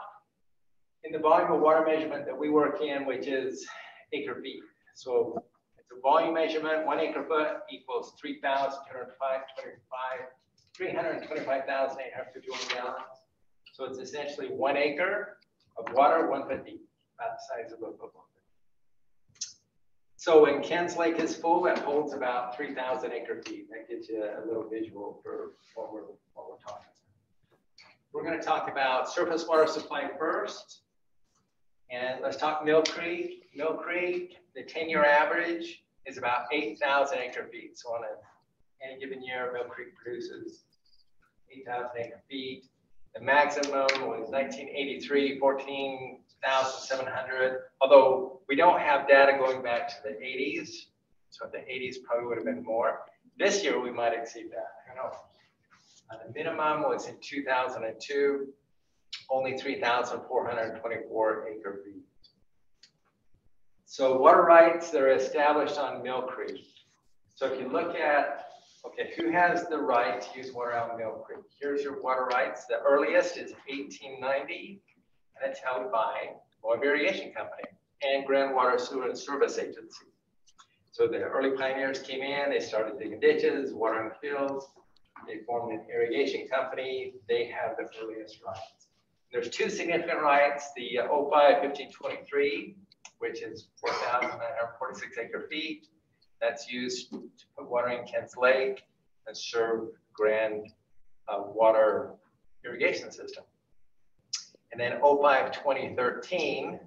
in the volume of water measurement that we work in, which is acre feet. So it's a volume measurement. 1 acre foot equals 325,851 gallons. So it's essentially 1 acre of water, 1 foot deep, about the size of a football field. So when Ken's Lake is full, it holds about 3,000 acre feet. That gives you a little visual for what we're talking about. We're going to talk about surface water supply first. And let's talk Mill Creek. Mill Creek, the 10-year average is about 8,000 acre feet. So on any given year, Mill Creek produces 8,000 acre feet. The maximum was 1983, 14,700. Although we don't have data going back to the 80s. So the 80s probably would have been more. This year, we might exceed that. I don't know. The minimum was in 2002. Only 3,424 acre feet. So water rights that are established on Mill Creek. So if you look at, okay, who has the right to use water out of Mill Creek? Here's your water rights. The earliest is 1890, and it's held by Moab Irrigation Company and Groundwater Sewer and Service Agency. So the early pioneers came in, they started digging ditches, watering the fields. They formed an irrigation company. They have the earliest rights. There's 2 significant rights, the 05-1523, which is 4,946 acre feet. That's used to put water in Kent's Lake and serve grand water irrigation system. And then 05-2013,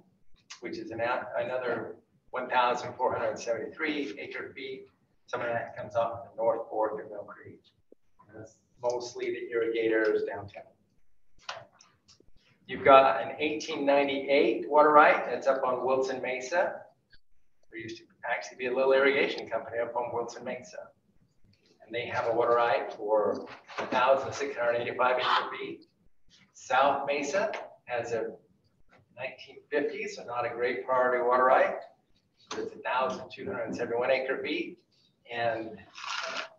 which is another 1,473 acre feet. Some of that comes off the North Fork of Mill Creek. And that's mostly the irrigators downtown. You've got an 1898 water right that's up on Wilson Mesa. There used to actually be a little irrigation company up on Wilson Mesa. And they have a water right for 1,685 acre feet. South Mesa has a 1950, so not a great priority water right. So it's 1,271 acre feet. And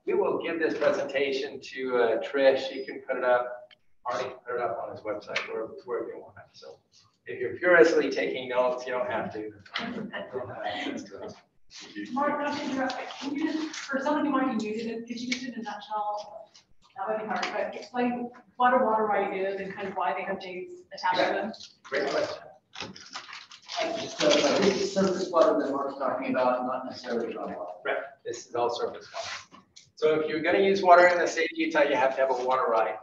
we will give this presentation to Trish. She can put it up. Arnie put it up on his website wherever you want it. So if you're furiously taking notes, you don't have to. Mark, not to interrupt, can you just, for someone who might be new to this, could you just in a nutshell, that might be hard, but explain what a water right is and kind of why they have dates attached to them? Great question. This is surface water that Mark's talking about, not necessarily groundwater. Right. This is all surface water. So if you're going to use water in the state of Utah, you have to have a water right.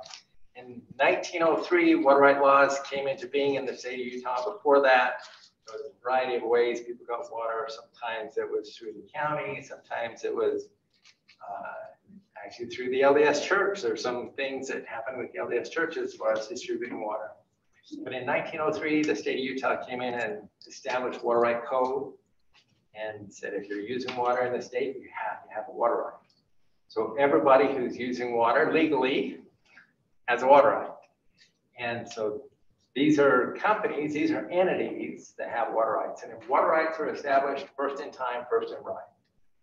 In 1903, water right laws came into being in the state of Utah. Before that, there was a variety of ways people got water. Sometimes it was through the county. Sometimes it was actually through the LDS church. There's some things that happened with the LDS church as far as distributing water. But in 1903, the state of Utah came in and established water right code and said if you're using water in the state, you have to have a water right. So everybody who's using water legally has a water right. And so These are companies, these are entities that have water rights. And if water rights are established first in time, first in right.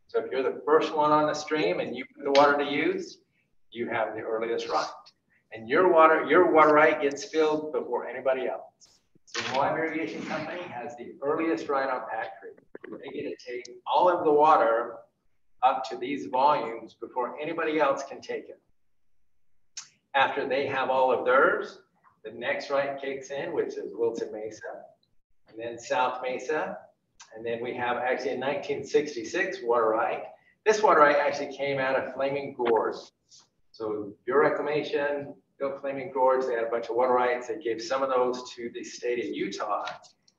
So if you're the first one on the stream and you put the water to use, you have the earliest right. And your water right gets filled before anybody else. So Moab Irrigation Company has the earliest right on Pack Creek. They get to take all of the water up to these volumes before anybody else can take it. After they have all of theirs, the next right kicks in, which is Wilson Mesa, and then South Mesa. And then we have actually a 1966 water right. This water right actually came out of Flaming Gorge. So Bureau Reclamation built Flaming Gorge. They had a bunch of water rights. They gave some of those to the state of Utah.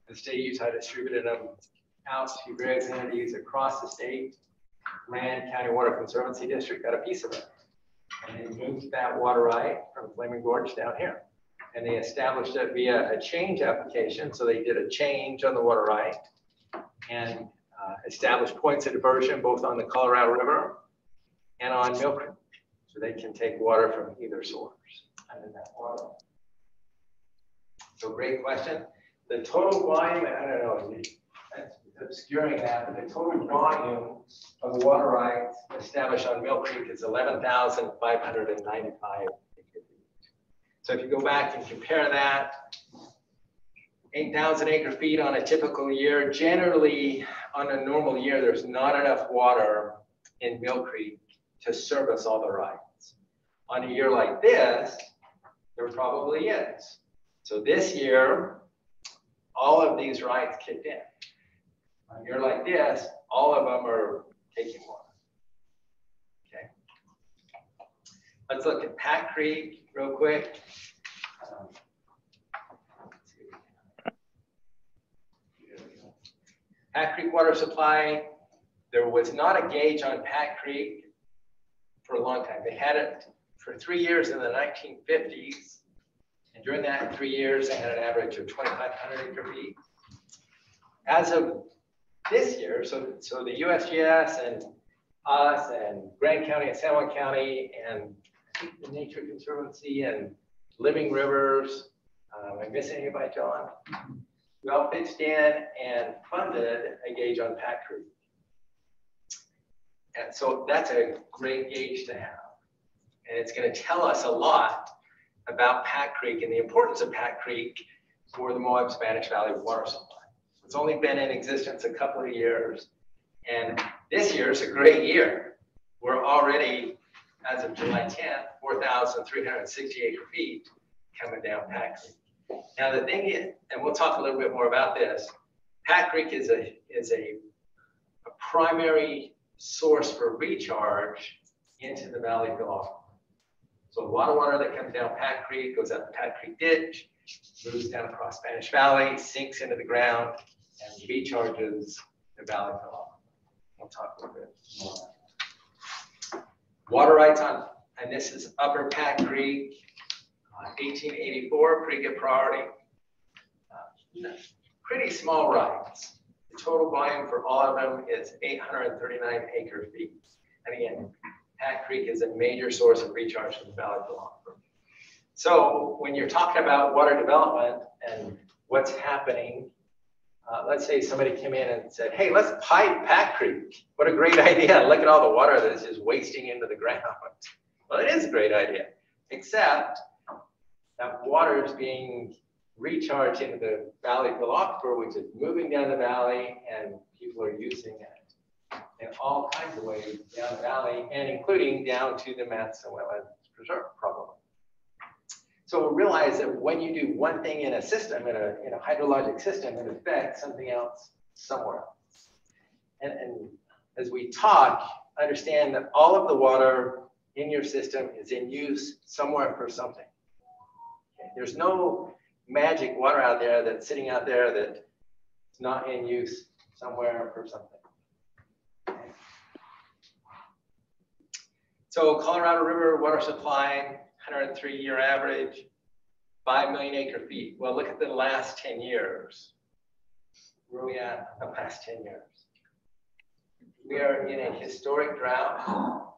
The state of Utah distributed them out to various entities across the state. Rand County Water Conservancy District got a piece of it. And they moved that water right from Flaming Gorge down here. And they established it via a change application. So they did a change on the water right and established points of diversion both on the Colorado River and on Mill Creek. So they can take water from either source under that water. So great question. The total volume, I don't know, that's obscuring that, but the total volume of water rights established on Mill Creek is 11,595 acre feet. So if you go back and compare that, 8,000 acre feet on a typical year, generally on a normal year, there's not enough water in Mill Creek to service all the rights. On a year like this, there probably is. So this year, all of these rights kicked in. On a year like this, all of them are taking water. Okay. Let's look at Pack Creek real quick. Pack Creek water supply, there was not a gauge on Pack Creek for a long time. They had it for 3 years in the 1950s. And during that 3 years, they had an average of 2,500 acre feet. As of this year, so the USGS and us and Grand County and San Juan County and I think the Nature Conservancy and Living Rivers, am I missing anybody, John? We all pitched in and funded a gauge on Pack Creek. And so that's a great gauge to have. And it's going to tell us a lot about Pack Creek and the importance of Pack Creek for the Moab Spanish Valley water supply. It's only been in existence a couple of years. And this year is a great year. We're already, as of July 10th, 4,360 acre feet coming down Pack Creek. Now the thing is, and we'll talk a little bit more about this, Pack Creek is a primary source for recharge into the valley below. So a lot of water that comes down Pack Creek goes up the Pack Creek ditch, moves down across Spanish Valley, sinks into the ground, and recharges the valley below. We'll talk a little bit more about that. Water rights on, and this is Upper Pack Creek, 1884, pretty good priority. Pretty small rights. The total volume for all of them is 839 acre feet. And again, Pack Creek is a major source of recharge from the valley below. So when you're talking about water development and what's happening, let's say somebody came in and said, hey, let's pipe Pack Creek. What a great idea. Look at all the water that's just wasting into the ground. Well, it is a great idea, except that water is being recharged into the valley philosopher, which is moving down the valley, and people are using it in all kinds of ways down the valley, and including down to the Madison Wetlands Preserve problem. So we realize that when you do one thing in a system, in a hydrologic system, it affects something else somewhere else. And as we talk, understand that all of the water in your system is in use somewhere for something. Okay? There's no magic water out there that's sitting out there that's not in use somewhere for something. Okay. So Colorado River water supply, 103-year average, 5 million acre feet. Well, look at the last 10 years. Where are we at in the last 10 years? We are in a historic drought.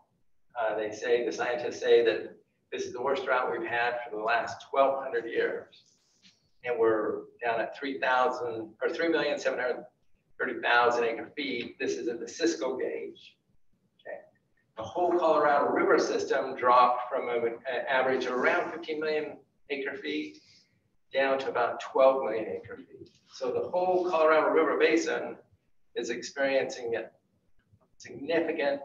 They say, the scientists say that this is the worst drought we've had for the last 1,200 years. and we're down at 3,000 or 3,730,000 acre feet. This is at the Cisco gauge. Okay. The whole Colorado River system dropped from an average of around 15 million acre feet down to about 12 million acre feet. So the whole Colorado River basin is experiencing significant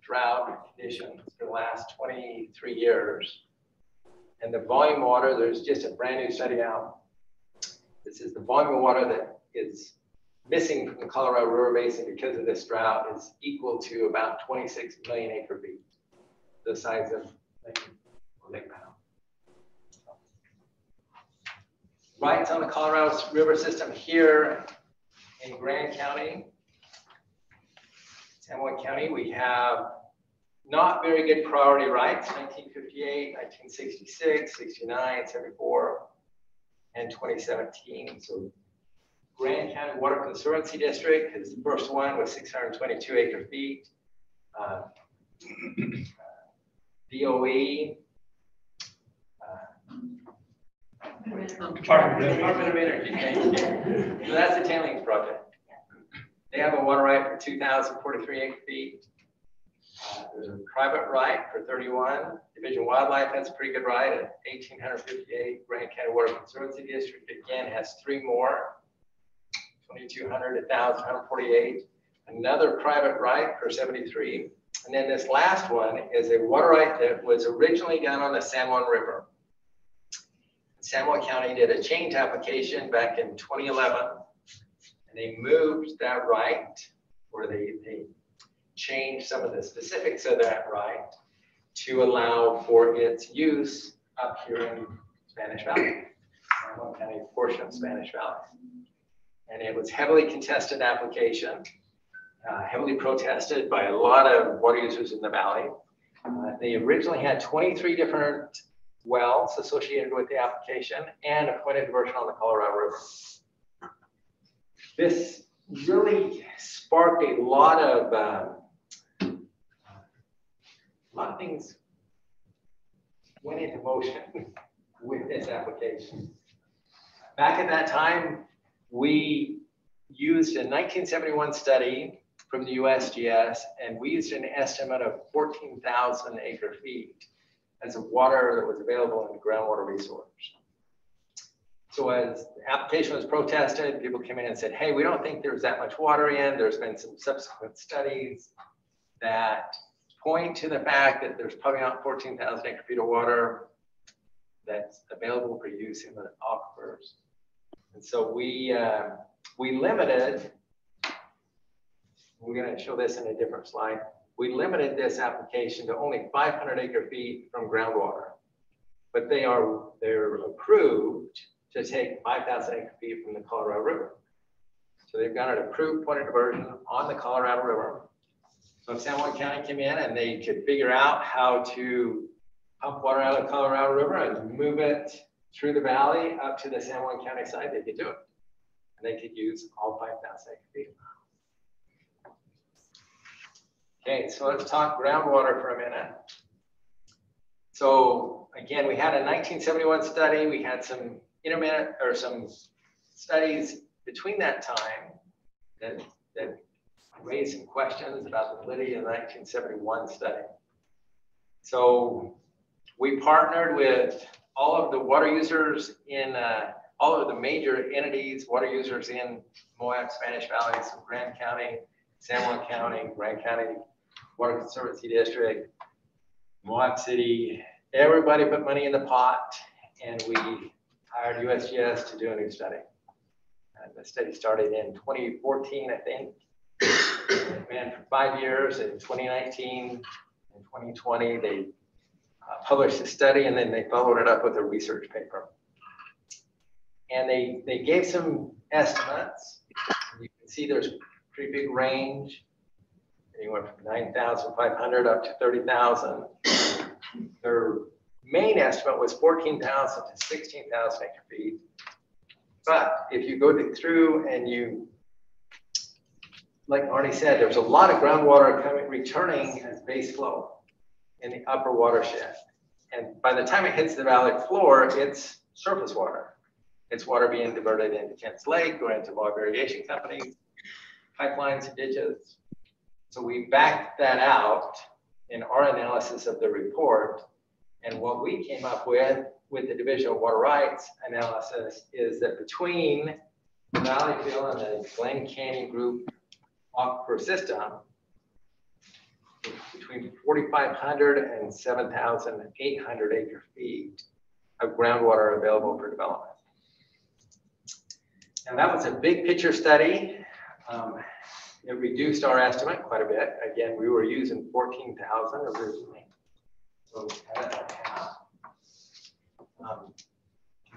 drought conditions for the last 23 years. And the volume water, there's just a brand new study out. This is the volume of water that is missing from the Colorado River basin because of this drought is equal to about 26 million acre feet, the size of Lake Powell. Right on the Colorado River system here in Grand County, San Juan County, we have not very good priority rights, 1958, 1966, 69, 74, and 2017. So Grand County Water Conservancy District is the first one with 622 acre feet. DOE, Department of Energy, thank you. So that's the tailings project. They have a water right for 2,043 acre feet. There's a private right for 31. Division Wildlife has a pretty good right at 1,858. Grand County Water Conservancy District again has 3 more, 2,200, 1,000, 148. Another private right for 73. And then this last one is a water right that was originally done on the San Juan River. San Juan County did a change application back in 2011, and they moved that right, or they changed some of the specifics of that right to allow for its use up here in Spanish Valley, San Juan County portion of Spanish Valley. And it was heavily contested application, heavily protested by a lot of water users in the valley. They originally had 23 different wells associated with the application and a point of diversion on the Colorado River. This really sparked a lot of things went into motion with this application. Back at that time, we used a 1971 study from the USGS, and we used an estimate of 14,000 acre feet as of water that was available in the groundwater resource. So as the application was protested, people came in and said, hey, we don't think there's that much water in. There's been some subsequent studies that point to the fact that there's probably not 14,000 acre feet of water that's available for use in the aquifers. And so we limited, we're going to show this in a different slide. We limited this application to only 500 acre feet from groundwater, but they're approved to take 5,000 acre feet from the Colorado River. So they've got an approved point of diversion on the Colorado River. So if San Juan County came in and they could figure out how to pump water out of the Colorado River and move it through the valley up to the San Juan County side, they could do it. And they could use all 5,000 acre feet. Okay, so let's talk groundwater for a minute. So again, we had a 1971 study. We had some intermittent or some studies between that time that raised some questions about the validity of the 1971 study. So we partnered with all of the water users in all of the major entities, water users in Moab, Spanish Valley, so Grand County, San Juan County, Grand County Water Conservancy District, Moab City. Everybody put money in the pot, and we hired USGS to do a new study. And the study started in 2014, I think. It ran for 5 years. In 2019 and 2020, they published a study, and then they followed it up with a research paper. And they gave some estimates. You can see there's a pretty big range, anywhere from 9,500 up to 30,000. Their main estimate was 14,000 to 16,000 acre feet. But if you go through and you, like Arnie said, there's a lot of groundwater returning as base flow in the upper watershed. And by the time it hits the valley floor, it's surface water. It's water being diverted into Kent's Lake or into water irrigation companies, pipelines, and ditches. So we backed that out in our analysis of the report. And what we came up with the Division of Water Rights analysis is that between the Valleyfield and the Glen Canyon Group aquifer system, between 4,500 and 7,800 acre feet of groundwater available for development. And that was a big picture study. It reduced our estimate quite a bit. Again, we were using 14,000 originally. So we cut it by half.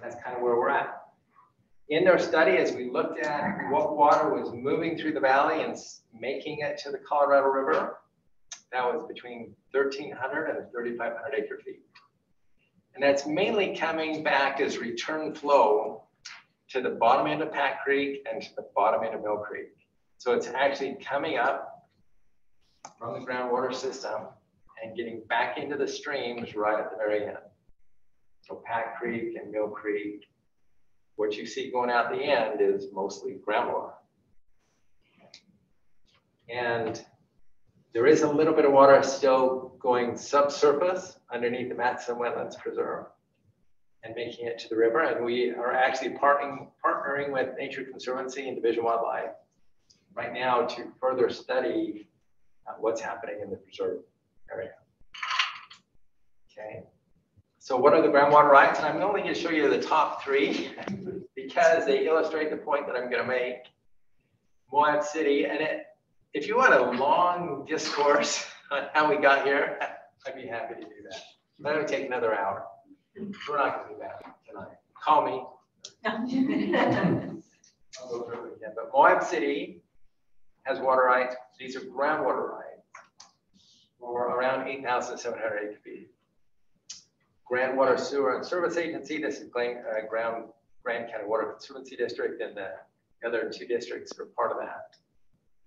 That's kind of where we're at. In our study, as we looked at what water was moving through the valley and making it to the Colorado River, that was between 1,300 and 3,500 acre feet. And that's mainly coming back as return flow to the bottom end of Pat Creek and to the bottom end of Mill Creek. So it's actually coming up from the groundwater system and getting back into the streams right at the very end. So Pat Creek and Mill Creek, what you see going out the end is mostly groundwater. And there is a little bit of water still going subsurface underneath the Matson Wetlands Preserve and making it to the river. And we are actually partnering with Nature Conservancy and Division of Wildlife right now to further study what's happening in the preserve area. Okay, so what are the groundwater rights? And I'm only going to show you the top three because they illustrate the point that I'm going to make. Moab City, and if you want a long discourse on how we got here, I'd be happy to do that. That would take another hour. We're not going to do that tonight. Call me. I'll go through it again. But Moab City has water rights. These are groundwater rights for around 8,700 acre feet. Grand Water Sewer and Service Agency, this is Grand County Water Conservancy District, and the other two districts are part of that.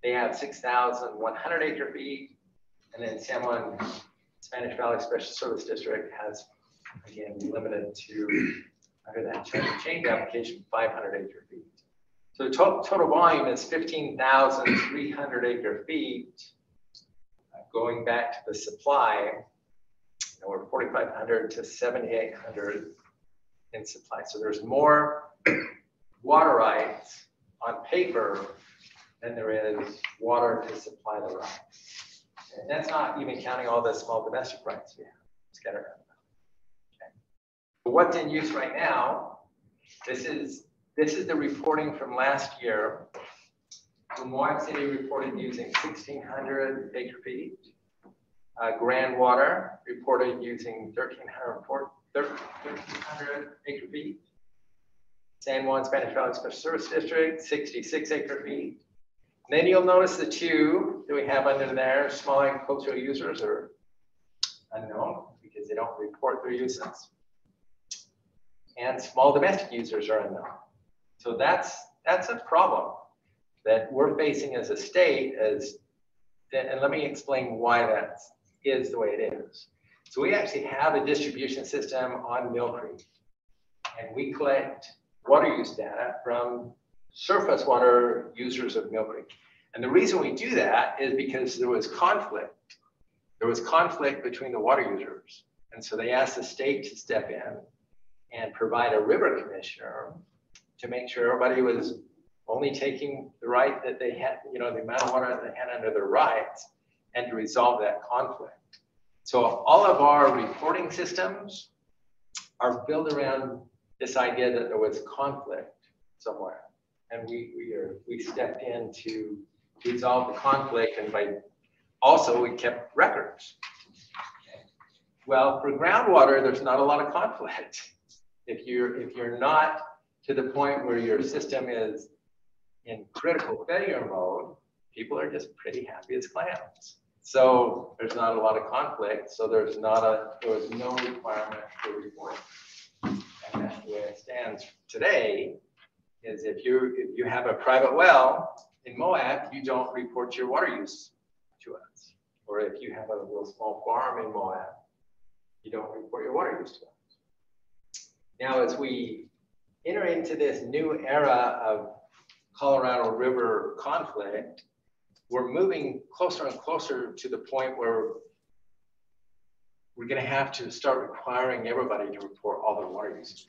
They have 6,100 acre feet, and then San Juan Spanish Valley Special Service District has, again, limited to, under that change application, 500 acre feet. So the total volume is 15,300 acre feet. Going back to the supply, we're 4,500 to 7,800 in supply. So there's more water rights on paper than there is water to supply the rights. And that's not even counting all the small domestic rights we have scattered around. Okay. But what's in use right now, this is the reporting from last year. Moab City reported using 1,600 acre feet. Grand Water reported using 1,300 acre feet. San Juan Spanish Valley Special Service District, 66 acre feet. And then you'll notice the two that we have under there, small agricultural users are unknown because they don't report their uses. And small domestic users are unknown. So that's a problem that we're facing as a state, and let me explain why that is the way it is. So we actually have a distribution system on Mill Creek, and we collect water use data from surface water users of Mill Creek. And the reason we do that is because there was conflict. There was conflict between the water users. And so they asked the state to step in and provide a river commissioner to make sure everybody was only taking the right that they had, the amount of water that they had under their rights, and to resolve that conflict. So all of our reporting systems are built around this idea that there was conflict somewhere. And we stepped in to resolve the conflict, and we kept records. Okay. Well, for groundwater, there's not a lot of conflict. If you're not to the point where your system is in critical failure mode, people are just pretty happy as clams. So there's not a lot of conflict. So there was no requirement for reporting. And that's the way it stands today. Is if you have a private well in Moab, you don't report your water use to us. Or if you have a little small farm in Moab, you don't report your water use to us. Now, as we enter into this new era of Colorado River conflict, we're moving closer and closer to the point where we're going to have to start requiring everybody to report all their water usage.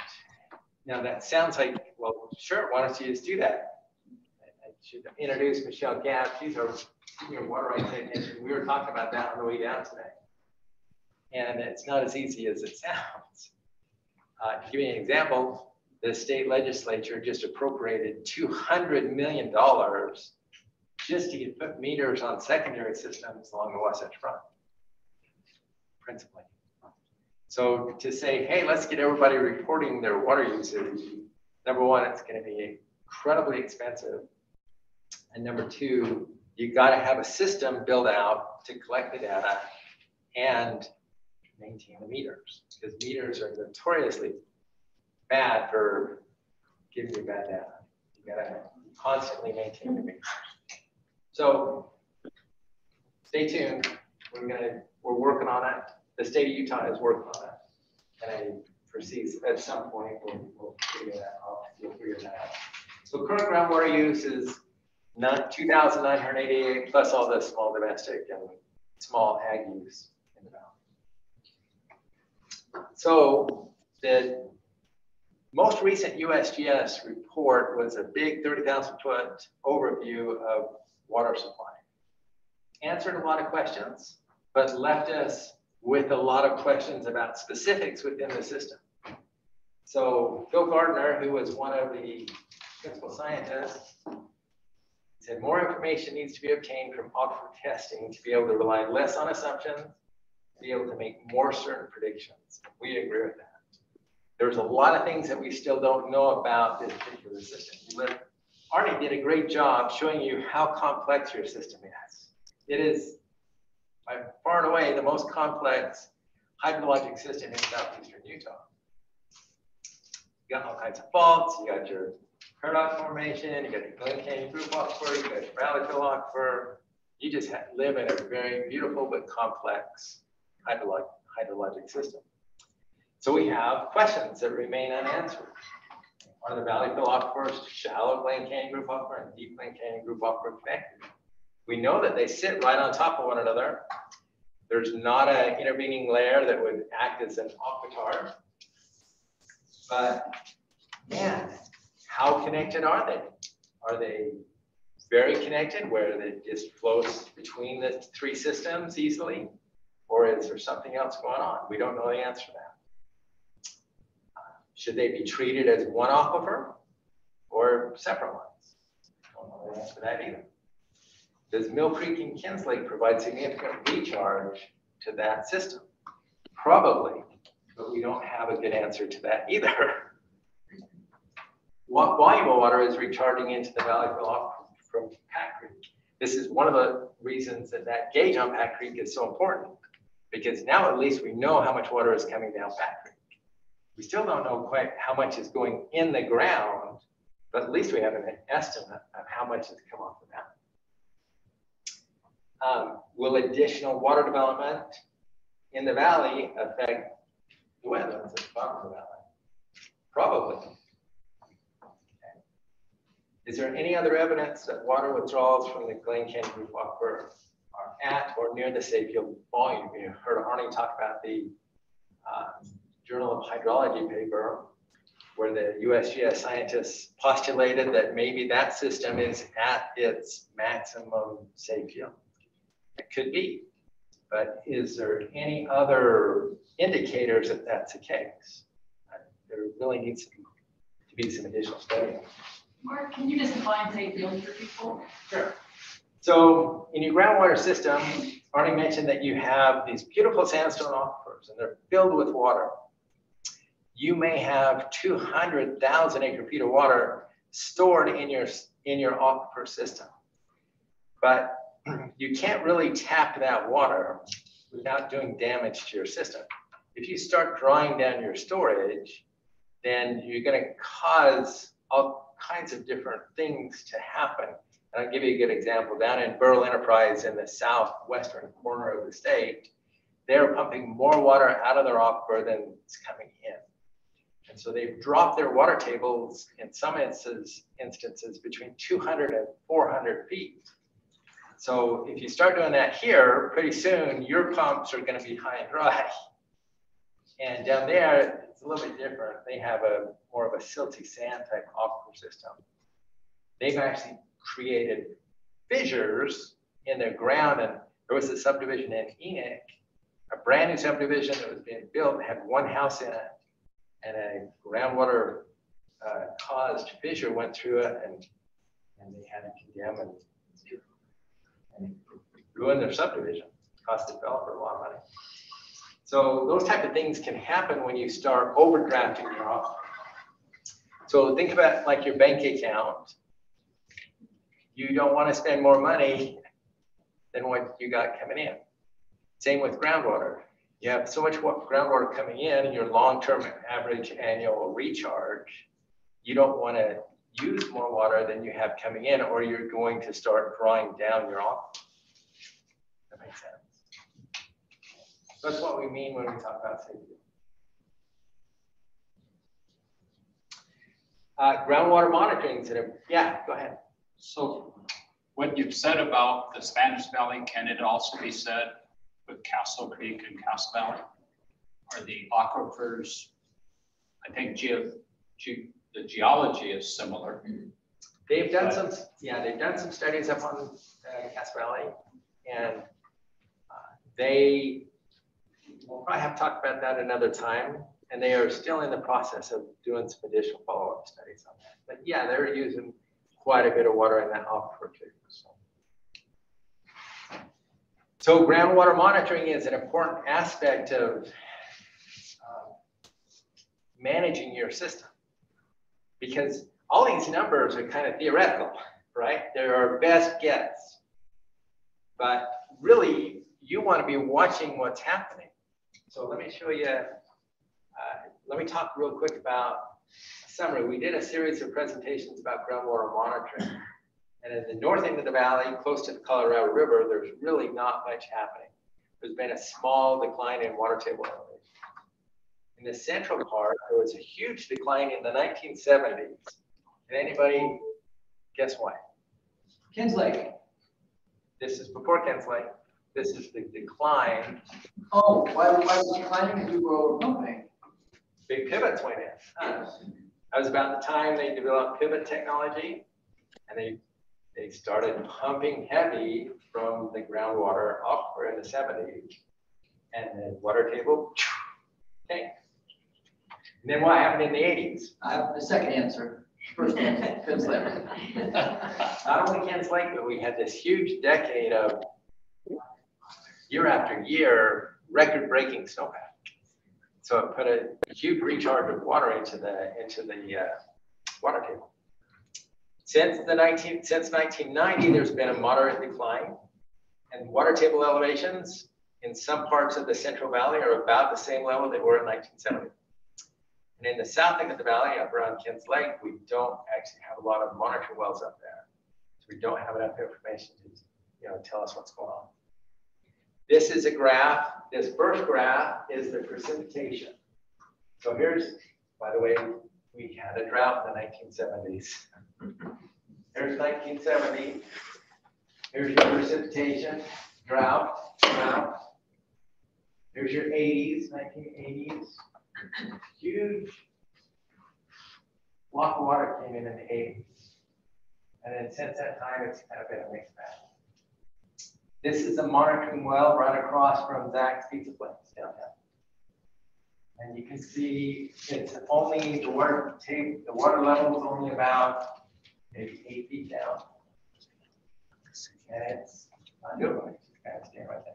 Now that sounds like, well, sure, why don't you just do that? I should introduce Michelle Gabb. She's our senior water rights technician. We were talking about that on the way down today. And it's not as easy as it sounds. To give you an example, the state legislature just appropriated $200 million just to put meters on secondary systems along the Wasatch Front, principally. So to say, hey, let's get everybody reporting their water usage, number one, it's going to be incredibly expensive. And number two, you got to have a system built out to collect the data and maintain the meters, because meters are notoriously bad for giving you bad data. You got to constantly maintain the meters. So stay tuned. We're working on it. The state of Utah is working on it, and I foresee at some point we'll figure that out. We'll figure that out. So current groundwater use is 2,988 plus all the small domestic and small ag use in the valley. So the most recent USGS report was a big 30,000 foot overview of water supply. Answered a lot of questions, but left us with a lot of questions about specifics within the system. So Phil Gardner, who was one of the principal scientists, said more information needs to be obtained from aquifer testing to be able to rely less on assumptions, to be able to make more certain predictions. We agree with that. There's a lot of things that we still don't know about this particular system. Arnie did a great job showing you how complex your system is. It is by far and away the most complex hydrologic system in southeastern Utah. You got all kinds of faults, you got your paradox formation, you got your Glen Canyon group aquifer, you got your valley fill aquifer. You just live in a very beautiful but complex hydrologic system. So we have questions that remain unanswered. Are the valley fill aquifers, shallow Glen Canyon group aquifer and deep Glen Canyon group aquifer connected? We know that they sit right on top of one another. There's not an intervening layer that would act as an aquitar. But man, how connected are they? Are they very connected where it just flows between the three systems easily? Or is there something else going on? We don't know the answer to that. Should they be treated as one aquifer or separate ones? I don't know the answer to that either. Does Mill Creek and Kinslake provide significant recharge to that system? Probably, but we don't have a good answer to that either. What volume of water is recharging into the valley fill from Pat Creek? This is one of the reasons that gauge on Pat Creek is so important, because now at least we know how much water is coming down Pat Creek. We still don't know quite how much is going in the ground, but at least we have an estimate of how much has come off the mountain. Will additional water development in the valley affect the wetlands at the bottom of the valley? Probably. Okay. Is there any other evidence that water withdrawals from the Glen Canyon group aquifer are at or near the safe yield volume? You heard Arnie talk about the Journal of Hydrology paper, where the USGS scientists postulated that maybe that system is at its maximum safe yield. It could be, but is there any other indicators that that's the case? There really needs to be some additional study. Mark, can you just define safe yield for people? Sure. So in your groundwater system, Arnie mentioned that you have these beautiful sandstone aquifers and they're filled with water. You may have 200,000 acre-feet of water stored in your aquifer system, but you can't really tap that water without doing damage to your system. If you start drawing down your storage, then you're going to cause all kinds of different things to happen. And I'll give you a good example. Down in Burl Enterprise in the southwestern corner of the state, they're pumping more water out of their aquifer than is coming in. And so they've dropped their water tables in some instances between 200 and 400 feet. So if you start doing that here, pretty soon your pumps are going to be high and dry. And down there, it's a little bit different. They have a more of a silty sand type aquifer system. They've actually created fissures in their ground, and there was a subdivision in Enoch, a brand new subdivision that was being built, had one house in it, and a groundwater caused fissure went through it, and they had to condemn and ruin their subdivision. Cost the developer a lot of money. So those type of things can happen when you start overdrafting your aquifer. So think about like your bank account. You don't want to spend more money than what you got coming in. Same with groundwater. You have so much groundwater coming in, your long-term average annual recharge, you don't want to use more water than you have coming in, or you're going to start drawing down your aquifer. That makes sense. That's what we mean when we talk about safety. Groundwater monitoring. Yeah, go ahead. So what you've said about the Spanish Valley, can it also be said with Castle Creek and Castle Valley? Are the aquifers, I think the geology is similar. They've done they've done some studies up on Castle Valley, and we'll probably have to talk about that another time. And they are still in the process of doing some additional follow-up studies on that. But yeah, they're using quite a bit of water in that aquifer too. So groundwater monitoring is an important aspect of managing your system, because all these numbers are kind of theoretical, right? They're our best guess, but really you want to be watching what's happening. So let me show you, let me talk real quick about a summary. We did a series of presentations about groundwater monitoring. And in the north end of the valley, close to the Colorado River, there's really not much happening. There's been a small decline in water table elevation. In the central part, there was a huge decline in the 1970s. Can anybody guess why? Kins Lake. This is before Kins Lake. This is the decline. Oh, why was it declining? Because we were over pumping. Big pivots went in. That was about the time they developed pivot technology, and they started pumping heavy from the groundwater aquifer in the 70s, and the water table tanked. And then what happened in the 80s? I have the second answer. First answer, Kins Lake. Not only Kins Lake, but we had this huge decade of year after year record-breaking snowpack. So it put a huge recharge of water into the water table. Since 1990, there's been a moderate decline, and water table elevations in some parts of the Central Valley are about the same level they were in 1970. And in the south end of the valley, up around Kins Lake, we don't actually have a lot of monitoring wells up there. So we don't have enough information to tell us what's going on. This is a graph. This first graph is the precipitation. So here's, by the way, we had a drought in the 1970s. Here's 1970. Here's your precipitation, drought. Here's your 80s, 1980s. Huge block of water came in the 80s. And then since that time, it's kind of been a mixed bag. This is a monitoring well right across from Zach's Pizza Place downtown. And you can see it's only the water level is only about maybe 8 feet down. And it's not doing much. It's kind of staying right there.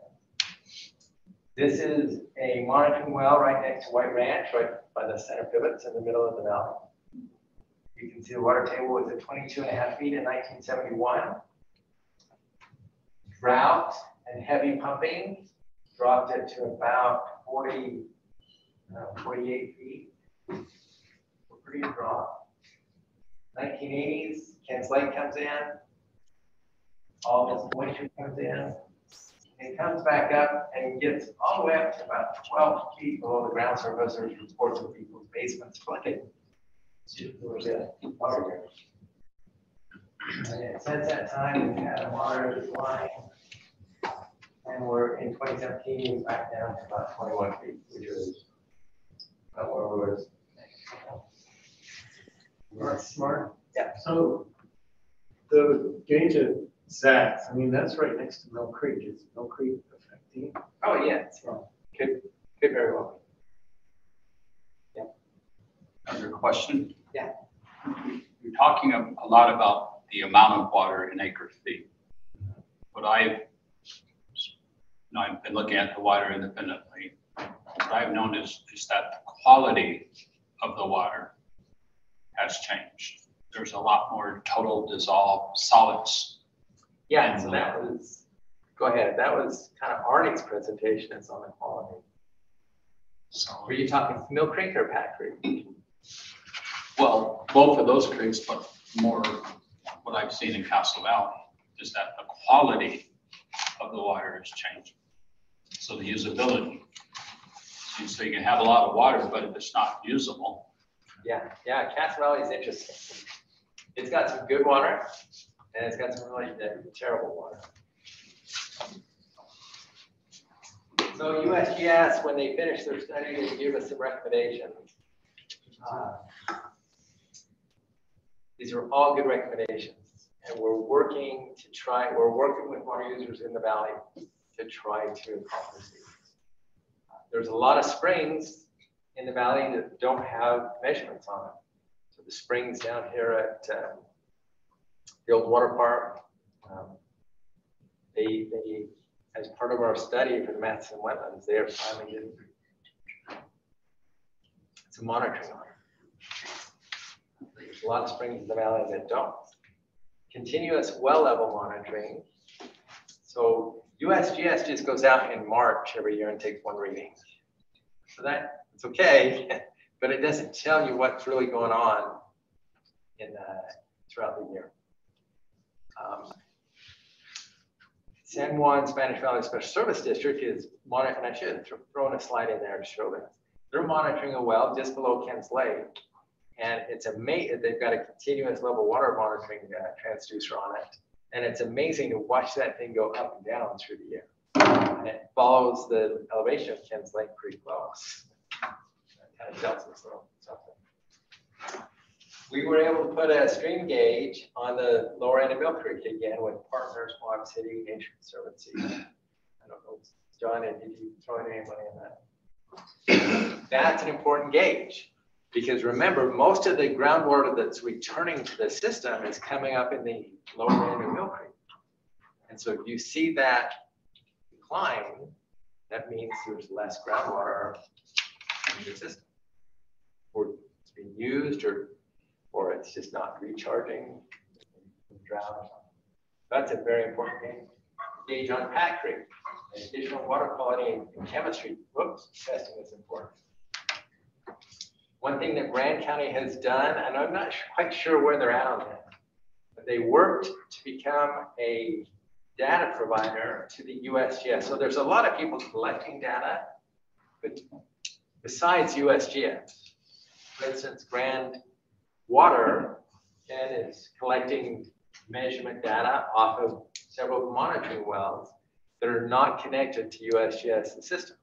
This is a monitoring well right next to White Ranch, right by the center pivots in the middle of the valley. You can see the water table was at 22.5 feet in 1971. Drought and heavy pumping dropped it to about 48 feet. We're pretty drop. 1980s, Kins Lake comes in. All this moisture comes in. It comes back up and gets all the way up to about 12 feet below the ground surface. There's reports of people's basements flooding. And since that time, we've had a moderate decline. And we're in 2017 back down to about 21 feet, which is about where we were. That's smart. Yeah. So the gauge at Zach's, I mean, that's right next to Mill Creek. Is Mill Creek affecting? Oh, yeah. Could very well be. Another question? Yeah. You're talking a lot about the amount of water in acre feet. But I've been looking at the water independently. What I've noticed is that the quality of the water has changed. There's a lot more total dissolved solids. Yeah, so that was, go ahead. That was kind of Arnie's presentation. It's on the quality. So, Were you talking Mill Creek or Pat Creek? well, both of those creeks, but more what I've seen in Castle Valley is that the quality of the water has changed. So the usability. So you can have a lot of water, but if it's not usable. Yeah, Castle Valley is interesting. It's got some good water, and it's got some really terrible water. So USGS, when they finished their study, they gave us some recommendations. These are all good recommendations, and we're working with water users in the valley to try to accomplish these. There's a lot of springs in the valley that don't have measurements on them. So the springs down here at the old water park, they, as part of our study for the Matheson wetlands, they are finally getting some monitoring on it. There's a lot of springs in the valley that don't. Continuous well level monitoring. So USGS just goes out in March every year and takes one reading. So that it's okay, but it doesn't tell you what's really going on throughout the year. San Juan Spanish Valley Special Service District is monitoring, and I should throw in a slide in there to show this. They're monitoring a well just below Kent's Lake, and it's amazing. They've got a continuous level water monitoring transducer on it, and it's amazing to watch that thing go up and down through the year. And it follows the elevation of Kent's Lake pretty close. That kind of tells us something. We were able to put a stream gauge on the lower end of Mill Creek again with partners, Moab City, Nature Conservancy. I don't know, John, did you throw any money on that? That's an important gauge because remember, most of the groundwater that's returning to the system is coming up in the lower end of Mill Creek. And so if you see that decline, that means there's less groundwater in the system, or it's being used, or it's just not recharging from drought or something. That's a very important gauge on Pat Creek. Additional water quality and chemistry testing is important. One thing that Grand County has done, and I'm not quite sure where they're at on that, but they worked to become a data provider to the USGS. So there's a lot of people collecting data, but besides USGS, for instance, Grand Water, Ken, is collecting measurement data off of several monitoring wells that are not connected to USGS system.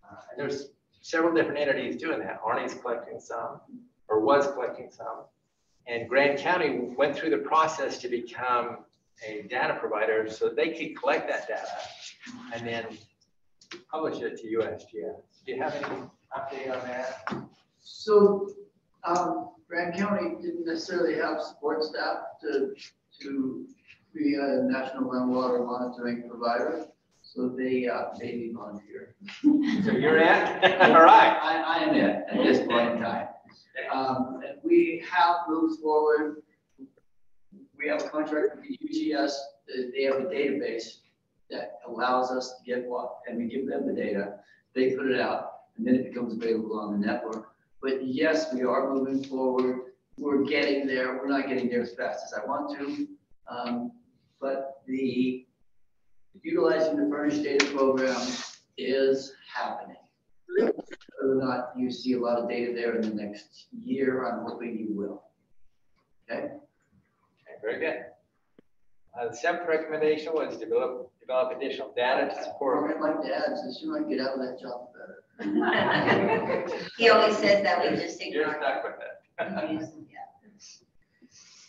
And there's several different entities doing that. Arnie's collecting some, or was collecting some. And Grand County went through the process to become a data provider so they could collect that data and then publish it to USGS. Do you have any update on that? So Grand County didn't necessarily have support staff to be a national groundwater monitoring provider, so they made me volunteer. So you're in? All right. I am in at this point in time. And we have moved forward. We have a contract with the UGS. They have a database that allows us to get what, and we give them the data. They put it out, and then it becomes available on the network. But yes, we are moving forward. We're getting there. We're not getting there as fast as I want to. But the utilizing the furnished data program is happening. Whether or not you see a lot of data there in the next year, I'm hoping you will. Okay? Okay, very good. The seventh recommendation was develop additional data to support. My dad says, "Sooner I get out of that job, the better." He always says that, we just You're ignore stuck with it. it.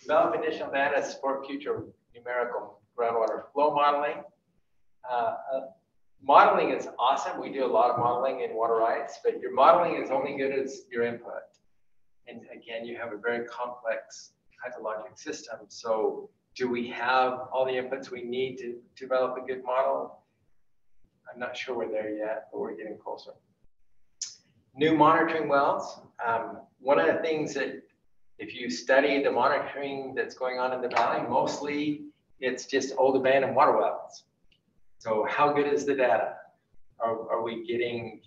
Develop additional data to support future numerical groundwater flow modeling. Modeling is awesome. We do a lot of modeling in water rights, but your modeling is only good as your input. And again, you have a very complex hydrologic system. So do we have all the inputs we need to develop a good model? I'm not sure we're there yet, but we're getting closer. New monitoring wells. One of the things that if you study the monitoring that's going on in the valley, mostly it's just old abandoned water wells. So how good is the data? Are we getting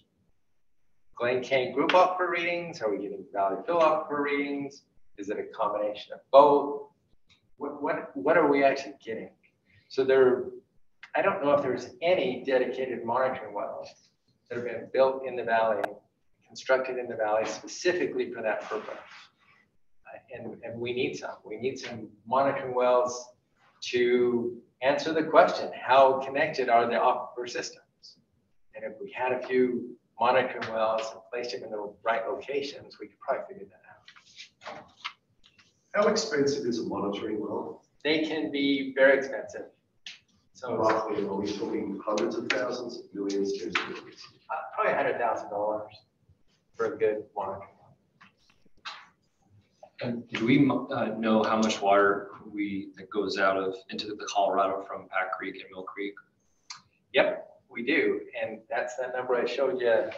Glen Canyon group aquifer readings? Are we getting valley fill aquifer readings? Is it a combination of both? What are we actually getting? So I don't know if there's any dedicated monitoring wells that have been built in the valley, constructed in the valley specifically for that purpose. And we need some. We need some monitoring wells to answer the question, how connected are the aquifer systems? And if we had a few monitoring wells and placed them in the right locations, we could probably figure that out. How expensive is a monitoring well? They can be very expensive. So Roughly, are we talking hundreds of thousands, millions, tens of millions? probably $100,000 for a good monitoring well. And do we know how much water that goes out into the Colorado from Pack Creek and Mill Creek? Yep, we do. And that's that number I showed you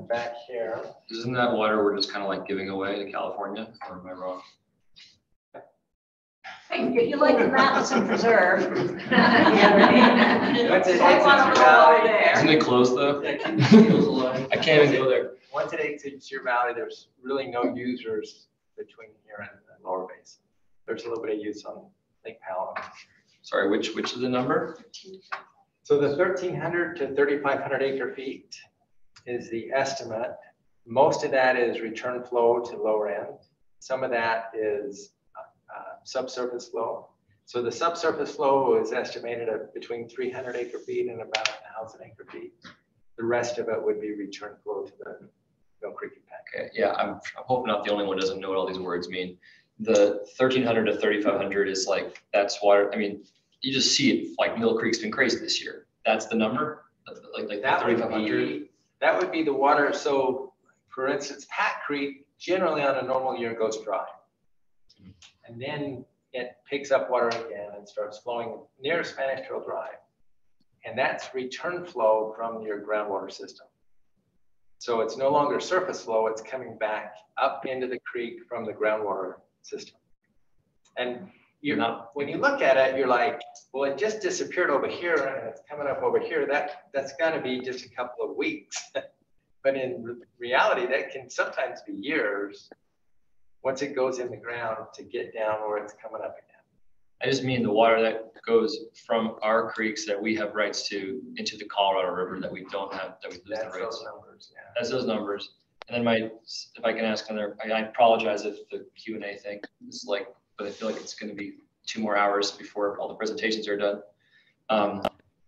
back here. Isn't that water we're just kind of like giving away to California, or am I wrong? Hey, you like the Madison Preserve. Once it exits your valley, Isn't it closed though? That keeps the fuels alive. I can't even go there. once it exits your valley, there's really no users between here and the lower basin. There's a little bit of use on Lake Powell. Sorry, which is the number? So the 1,300 to 3,500 acre feet is the estimate. Most of that is return flow to lower end. Some of that is subsurface flow. So the subsurface flow is estimated at between 300 acre feet and about 1,000 acre feet. The rest of it would be return flow to the Mill Creek impact. Okay, yeah, I'm hoping not the only one who doesn't know what all these words mean. The 1,300 to 3,500 is like, that's water. I mean, you just see it, like Mill Creek's been crazy this year. That's the number? Like That 3,500? would be the water. So for instance, Pack Creek generally on a normal year goes dry. And then it picks up water again and starts flowing near Spanish Trail Drive. And that's return flow from your groundwater system. So it's no longer surface flow, it's coming back up into the creek from the groundwater system. And you're not, when you look at it, you're like, well, it just disappeared over here and it's coming up over here. That's gotta be just a couple of weeks. But in reality, that can sometimes be years once it goes in the ground to get down where it's coming up again. I just mean the water that goes from our creeks that we have rights to into the Colorado River that we don't have, that we lose the That's rights. those numbers, yeah. That's those numbers. And then if I can ask another, I apologize if the Q&A thing is like, but I feel like it's going to be 2 more hours before all the presentations are done.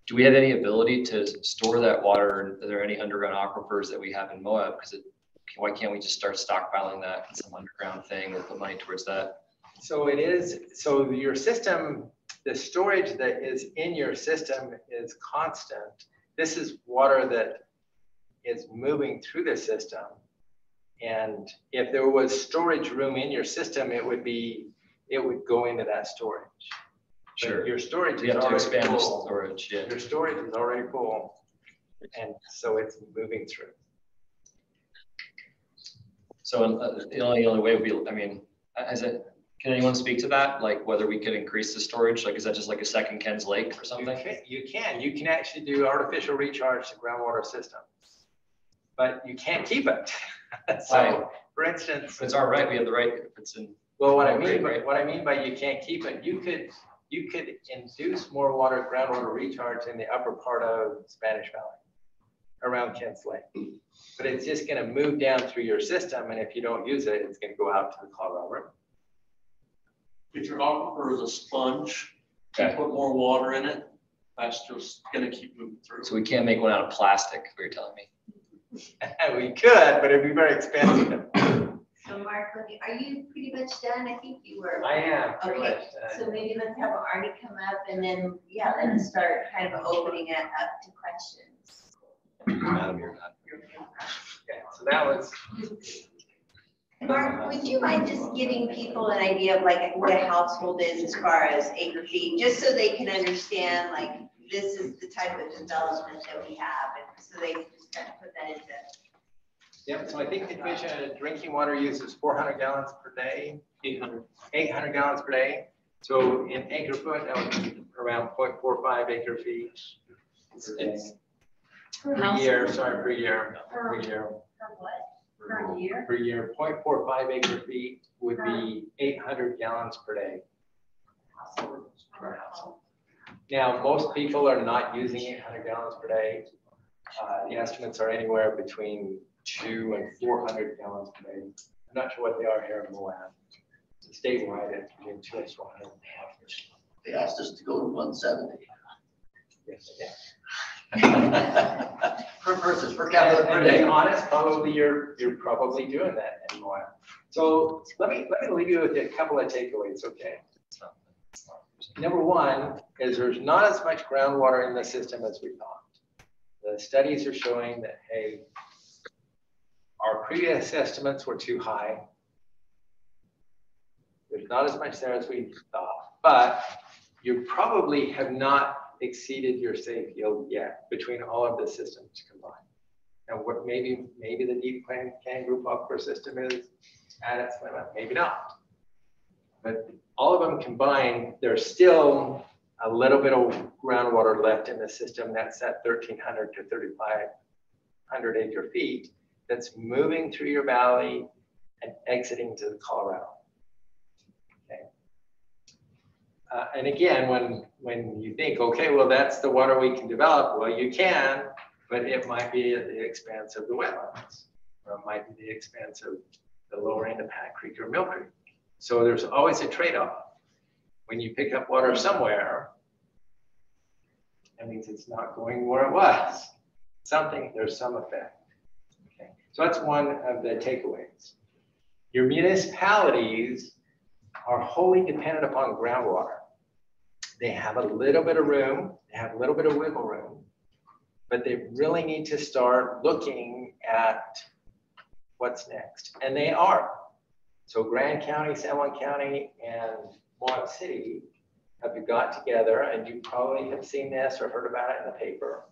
Do we have any ability to store that water? Are there any underground aquifers that we have in Moab? Because why can't we just start stockpiling that in some underground thing or put money towards that? So it is, so your system, the storage that is in your system is constant. This is water that is moving through the system. And if there was storage room in your system, it would go into that storage. Sure. But your storage You is have to already expand the full. storage, yeah. Your storage is already full. And so it's moving through. So the only way would be, I mean, can anyone speak to that? Like whether we could increase the storage? Like, is that just like a second Ken's Lake or something? You can actually do artificial recharge to groundwater systems, but you can't keep it. So Right. for instance, If it's our right, we have the right if it's in. well, what I Moab, mean right? by you can't keep it, you you could induce more water, groundwater recharge in the upper part of Spanish Valley around Kent's Lake. But it's just going to move down through your system. And if you don't use it, it's going to go out to the Colorado River. If your aquifer is a sponge, Okay. put more water in it, that's just gonna keep moving through. So we can't make one out of plastic, what you're telling me? We could, but it'd be very expensive. So Mark, are you pretty much done? I think you were. I am pretty Okay, much done. so maybe let's have Arnie come up and then, yeah, let's start kind of opening it up to questions. Madam, you're not. Okay, so that was. Mark, would you mind just giving people an idea of like what a household is as far as acre feet, just so they can understand like this is the type of development that we have, and so they can just kind of put that into. Yep, so I think the division of drinking water use is 400 gallons per day, 800 gallons per day. So in acre foot, that would be around 0.45 acre feet. It's per year, sorry, per year. For what? Per year? Per year, 0.45 acre feet would be 800 gallons per day. Per household. Now, most people are not using 800 gallons per day. The estimates are anywhere between 200 and 400 gallons per day. I'm not sure what they are here in Moab. Statewide, it's between 200 and 400. They asked us to go to 170. Yes, they did. Per person, per capita per And to be day. honest, probably you're probably doing that in Moab. So let me leave you with a couple of takeaways, okay? Number one is there's not as much groundwater in the system as we thought. The studies are showing that, hey, our previous estimates were too high. There's not as much there as we thought, but you probably have not exceeded your safe yield yet between all of the systems combined. And what maybe the deep can group aquifer system is at its limit, maybe not. But all of them combined, there's still a little bit of groundwater left in the system. That's at 1,300 to 3,500 acre feet that's moving through your valley and exiting to the Colorado. Okay. And again, when you think, okay, well, that's the water we can develop, well, you can, but it might be at the expense of the wetlands, or it might be the expense of the lower end of Pat Creek or Mill Creek. So there's always a trade-off. When you pick up water somewhere, that means it's not going where it was. There's some effect. Okay. So that's one of the takeaways. Your municipalities are wholly dependent upon groundwater. They have a little bit of room, they have a little bit of wiggle room, but they really need to start looking at what's next. And they are. So Grand County, San Juan County, and Moab City have got together, and you probably have seen this or heard about it in the paper.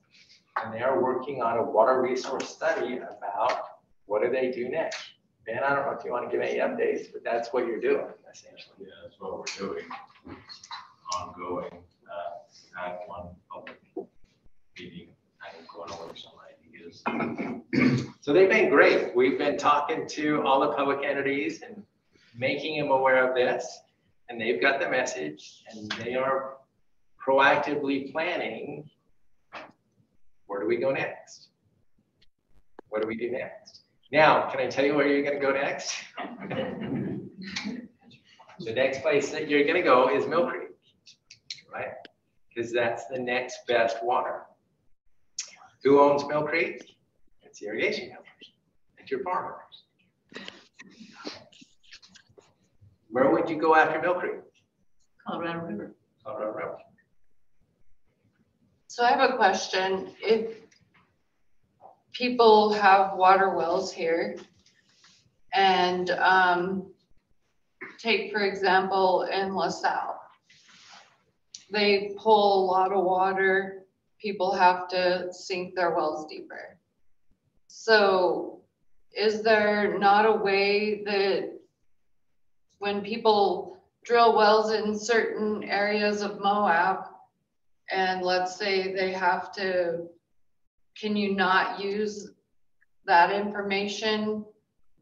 And they are working on a water resource study about what do they do next. Ben, I don't know if you want to give any updates, but that's what you're doing, essentially. Yeah, that's what we're doing. Ongoing. I had one public meeting. I'm going over some ideas. So they've been great. We've been talking to all the public entities and making them aware of this, and they've got the message, and they are proactively planning. Where do we go next? What do we do next? Now, can I tell you where you're going to go next? The next place that you're going to go is Mill Creek, right? Because that's the next best water. Who owns Mill Creek? It's irrigation companies. It's your farmers. Where would you go after Mill Creek? Colorado River. Colorado River. So I have a question. If people have water wells here and take, for example, in LaSalle, they pull a lot of water. People have to sink their wells deeper. So is there not a way that when people drill wells in certain areas of Moab, and let's say they have to, can you not use that information?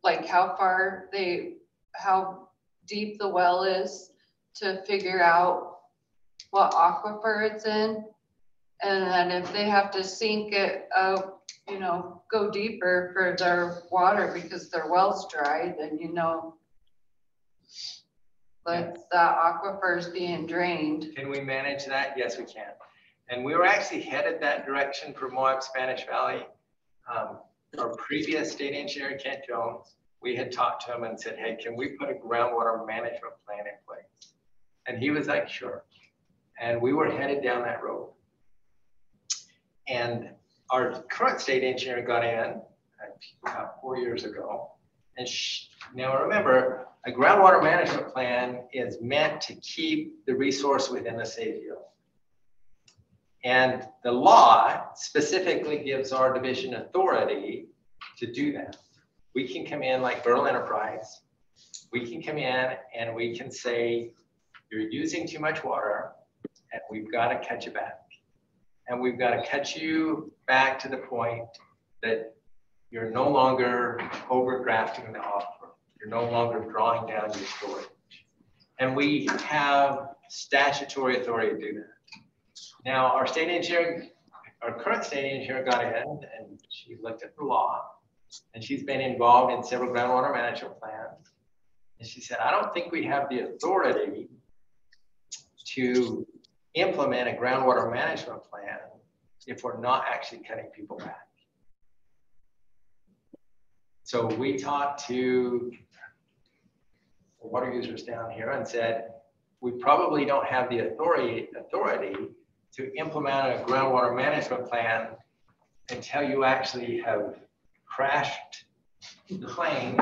Like how deep the well is to figure out what aquifer it's in. And then if they have to sink it out, you know, go deeper for their water because their well's dry, then you know, like that aquifer is being drained. Can we manage that? Yes, we can. And we were actually headed that direction for Moab Spanish Valley. Our previous state engineer, Kent Jones, we had talked to him and said, hey, can we put a groundwater management plan in place? And he was like, sure. And we were headed down that road. And our current state engineer got in about 4 years ago. And now remember, a groundwater management plan is meant to keep the resource within the safe yield. And the law specifically gives our division authority to do that. We can come in like Borough Enterprise. We can come in and we can say, you're using too much water and we've got to cut you back. And we've got to cut you back to the point that you're no longer overdrafting the aquifer. You're no longer drawing down your storage. And we have statutory authority to do that. Now, our state engineer, our current state engineer got in and she looked at the law and she's been involved in several groundwater management plans. And she said, I don't think we have the authority to implement a groundwater management plan if we're not actually cutting people back. So we talked to the water users down here and said, we probably don't have the authority to implement a groundwater management plan until you actually have crashed the plane.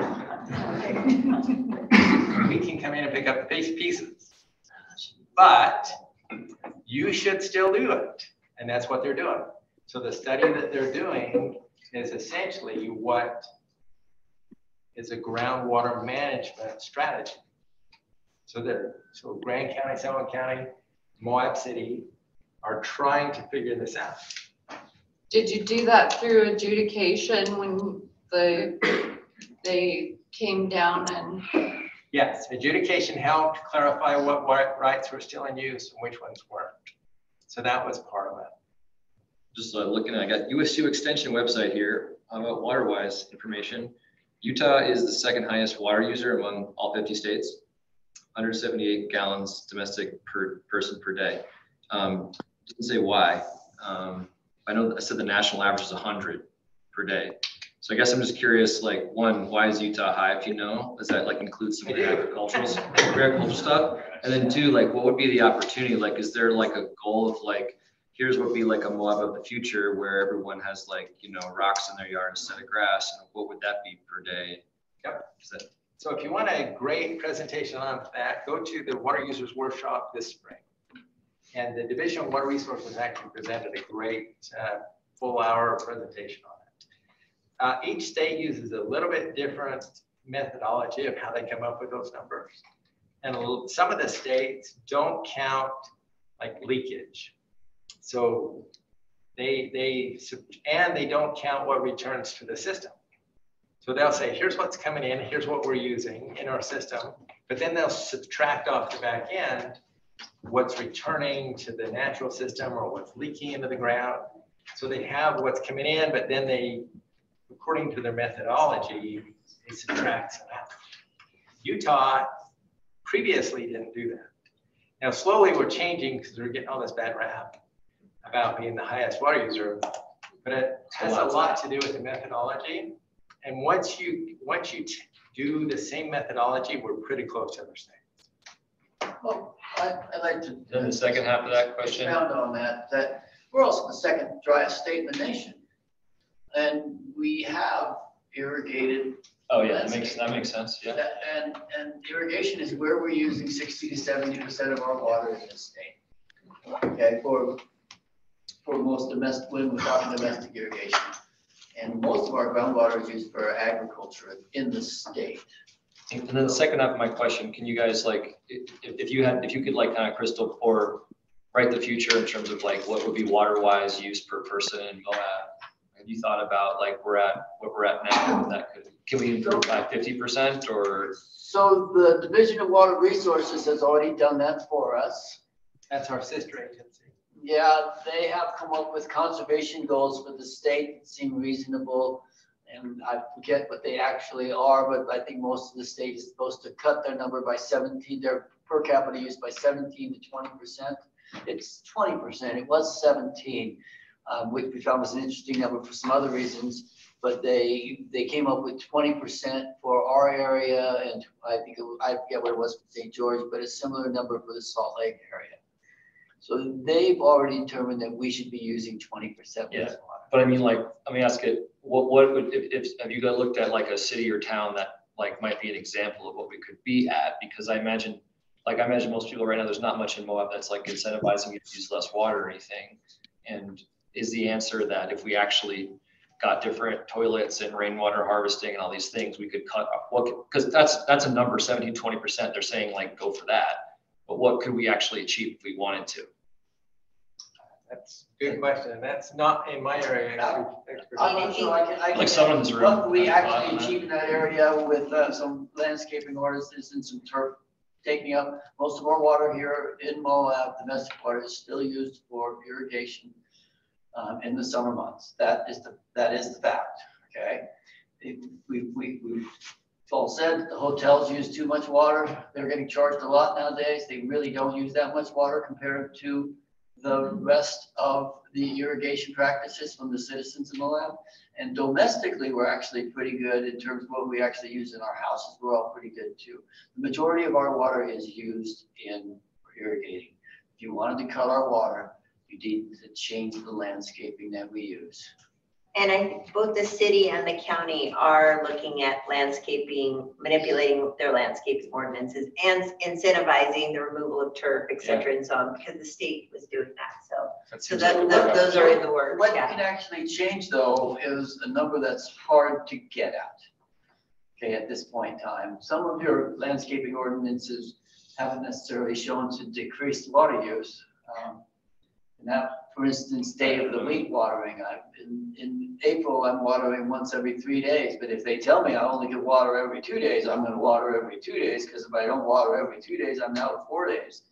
We can come in and pick up the pieces. But you should still do it. And that's what they're doing. So the study that they're doing is essentially what is a groundwater management strategy. So Grand County, Seminole County, Moab City are trying to figure this out. Did you do that through adjudication when they came down and? Yes, adjudication helped clarify what rights were still in use and which ones weren't. So that was part of it. Just looking at, I got USU Extension website here about water-wise information. Utah is the second highest water user among all 50 states, 178 gallons domestic per person per day. Doesn't say why. I know I said the national average is 100 per day. So I guess I'm just curious, like, one, why is Utah high, if you know? Does that like include some of the agricultural stuff? And then two, like, what would be the opportunity? Like, is there like a goal of like, here's what would be like a Moab of the future where everyone has like, you know, rocks in their yard instead of grass? And what would that be per day? Yep. So if you want a great presentation on that, go to the Water Users Workshop this spring. And the Division of Water Resources actually presented a great full hour presentation on it. Each state uses a little bit different methodology of how they come up with those numbers. And some of the states don't count like leakage. So they don't count what returns to the system. So they'll say, here's what's coming in, here's what we're using in our system, but then they'll subtract off the back end what's returning to the natural system or what's leaking into the ground. So they have what's coming in, but then they, according to their methodology, they subtract some out. Utah previously didn't do that. Now slowly we're changing because we're getting all this bad rap about being the highest water user, but it has a lot to do with the methodology. And once you do the same methodology, we're pretty close to other states. Well, I'd like to. Then the second half of that question. Expound on that we're also the second driest state in the nation. And we have irrigated. Oh yeah, that makes sense, yeah. And irrigation is where we're using 60 to 70% of our water in this state. Okay, for most domestic, when we're talking domestic irrigation. And most of our groundwater is used for agriculture in the state. And then the second half of my question, can you guys like, if you could like kind of crystal pour right the future in terms of like what would be water-wise use per person in Moab? Have you thought about like what we're at now? That can we improve by 50% or? So the Division of Water Resources has already done that for us. That's our sister agency. Yeah, they have come up with conservation goals for the state that seem reasonable. And I forget what they actually are, but I think most of the state is supposed to cut their number by 17, their per capita use by 17 to 20%. It's 20%, it was 17, which we found was an interesting number for some other reasons. But they came up with 20% for our area, and I think I forget what it was for St. George, but a similar number for the Salt Lake area. So they've already determined that we should be using 20% less water. But I mean, like, let me ask it, what would, if have you guys looked at like a city or town that like might be an example of what we could be at? Because I imagine most people right now, there's not much in Moab that's like incentivizing you to use less water or anything. And is the answer that if we actually got different toilets and rainwater harvesting and all these things, we could cut off what, because that's a number, 17, 20%. They're saying like, go for that. But what could we actually achieve if we wanted to? That's a good question. That's not in my area. I'm not sure I can Like someone in this room. What we actually achieve in that area with some landscaping artists and some turf taking up most of our water here in Moab, domestic water is still used for irrigation in the summer months. That is the fact. Okay, we've all said the hotels use too much water. They're getting charged a lot nowadays. They really don't use that much water compared to the rest of the irrigation practices from the citizens in Moab. And domestically, we're actually pretty good in terms of what we actually use in our houses. We're all pretty good too. The majority of our water is used in irrigating. If you wanted to cut our water, you need to change the landscaping that we use. And I think both the city and the county are looking at landscaping, manipulating their landscaping ordinances and incentivizing the removal of turf, et cetera, and so on, because the state was doing that. So those are in the works. What you can actually change though is a number that's hard to get at. Okay, at this point in time, some of your landscaping ordinances haven't necessarily shown to decrease water use. And that, for instance, day of the week watering. In April, I'm watering once every 3 days, but if they tell me I only can water every 2 days, I'm going to water every 2 days, because if I don't water every 2 days, I'm out of 4 days.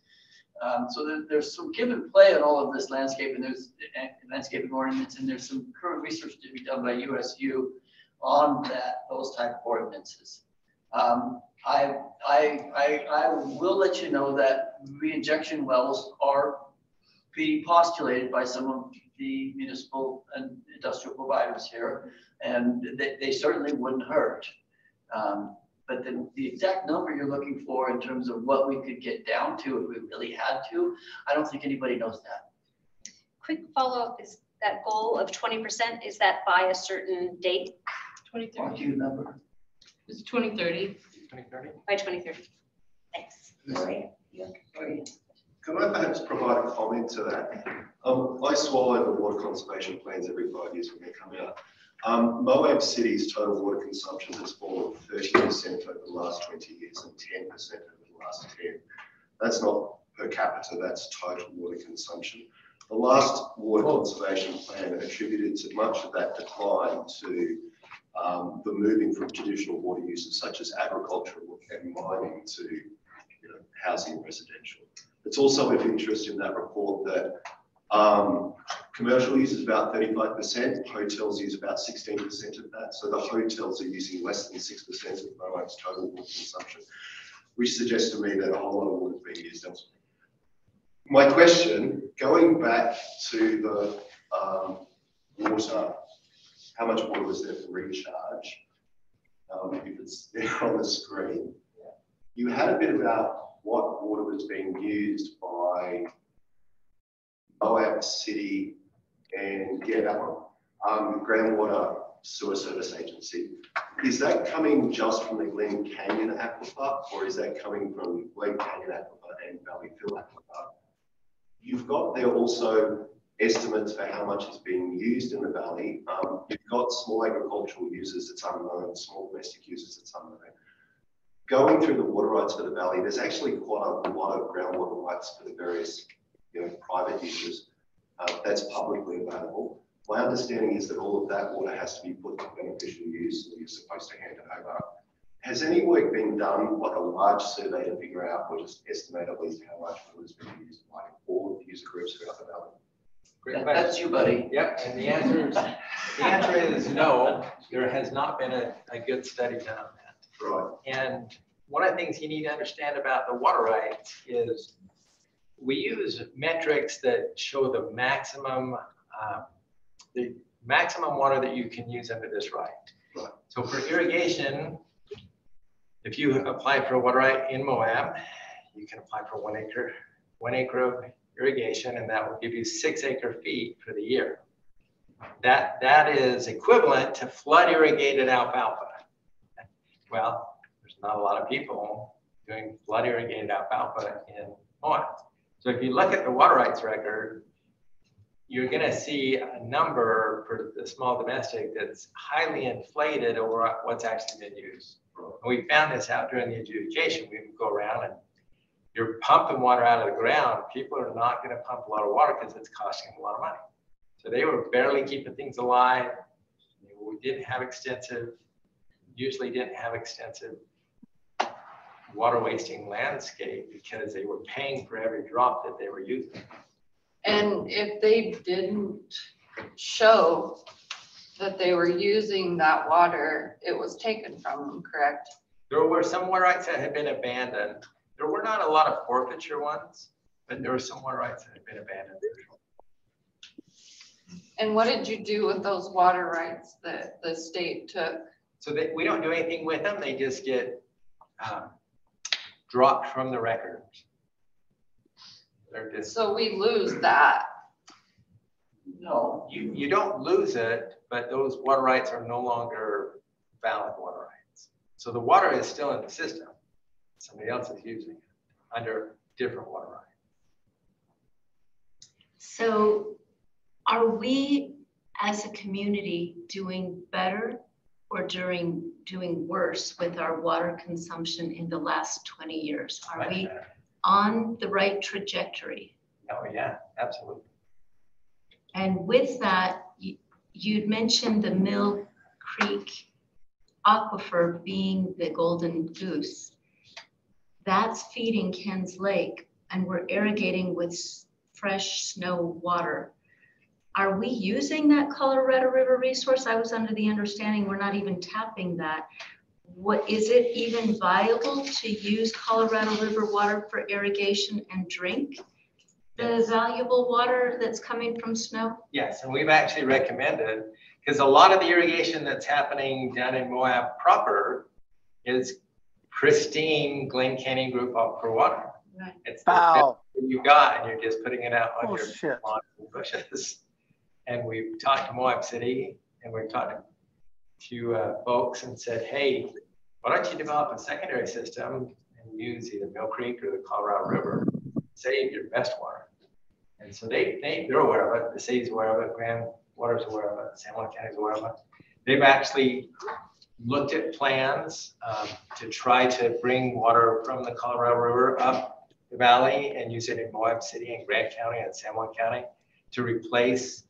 So there's some give and play on all of this landscape, and there's landscaping ordinance, and there's some current research to be done by USU on those type of ordinances. I will let you know that reinjection wells are being postulated by some of the municipal and industrial providers here, and they certainly wouldn't hurt. But the exact number you're looking for in terms of what we could get down to if we really had to, I don't think anybody knows that. Quick follow-up, is that goal of 20%, is that by a certain date? 2030. Number. It's 2030. 2030? By 2030. Thanks. Can I perhaps provide a comment to that? I swallow the water conservation plans every 5 years when they come out. Moab City's total water consumption has fallen 30% over the last 20 years and 10% over the last 10. That's not per capita, that's total water consumption. The last water conservation plan attributed to much of that decline to the moving from traditional water uses such as agricultural and mining to housing and residential. It's also of interest in that report that commercial use is about 35%, hotels use about 16% of that. So the hotels are using less than 6% of Moab's total water consumption, which suggests to me that a whole lot of water is being used elsewhere. My question, going back to the water, how much water was there for recharge? If it's there on the screen, you had a bit about what water was being used by Moab City and that one, Groundwater Sewer Service Agency. Is that coming just from the Glen Canyon Aquifer, or is that coming from Glen Canyon Aquifer and Valley Fill Aquifer? You've got there also estimates for how much is being used in the valley. You've got small agricultural users, it's unknown, small domestic users, it's unknown. Going through the water rights for the valley, there's actually quite a lot of groundwater rights for the various private users that's publicly available. My understanding is that all of that water has to be put to beneficial use, and you're supposed to hand it over. Has any work been done, like a large survey to figure out or just estimate at least how much water is being used by groups throughout the valley? Great question. That's you, buddy. Yep, and the answer is no, there has not been a good study done on that. Right. And one of the things you need to understand about the water rights is we use metrics that show the maximum water that you can use under this right. Right. So for irrigation, if you apply for a water right in Moab, you can apply for 1 acre of irrigation, and that will give you 6 acre-feet for the year. That is equivalent to flood irrigated alfalfa. Well, there's not a lot of people doing flood irrigated alfalfa in Moab. So if you look at the water rights record, you're going to see a number for the small domestic that's highly inflated over what's actually been used. And we found this out during the adjudication. We would go around and you're pumping water out of the ground. People are not going to pump a lot of water because it's costing them a lot of money. So they were barely keeping things alive. We usually didn't have extensive water wasting landscape because they were paying for every drop that they were using. And if they didn't show that they were using that water, it was taken from them, correct? There were some water rights that had been abandoned. There were not a lot of forfeiture ones, but there were some water rights that had been abandoned. And what did you do with those water rights that the state took? So we don't do anything with them. They just get dropped from the records. So we lose that. No, you don't lose it, but those water rights are no longer valid water rights. So the water is still in the system. Somebody else is using it under different water rights. So are we as a community doing better or doing worse with our water consumption in the last 20 years? Are we on the right trajectory? Oh yeah, absolutely. And with that, you'd mentioned the Mill Creek aquifer being the golden goose. That's feeding Ken's Lake, and we're irrigating with fresh snow water. Are we using that Colorado River resource? I was under the understanding we're not even tapping that. What is it even viable to use Colorado River water for irrigation and drink the valuable water that's coming from snow? Yes, and we've actually recommended, because a lot of the irrigation that's happening down in Moab proper is pristine Glen Canyon Group aquifer water. Right. It's the best you got, and you're just putting it out on your lawns and bushes. And we've talked to Moab City, and we've talked to folks and said, hey, why don't you develop a secondary system and use either Mill Creek or the Colorado River, save your best water. And so they're aware of it. The city's aware of it. Grand Water's aware of it. San Juan County's aware of it. They've actually looked at plans to try to bring water from the Colorado River up the valley and use it in Moab City and Grant County and San Juan County to replace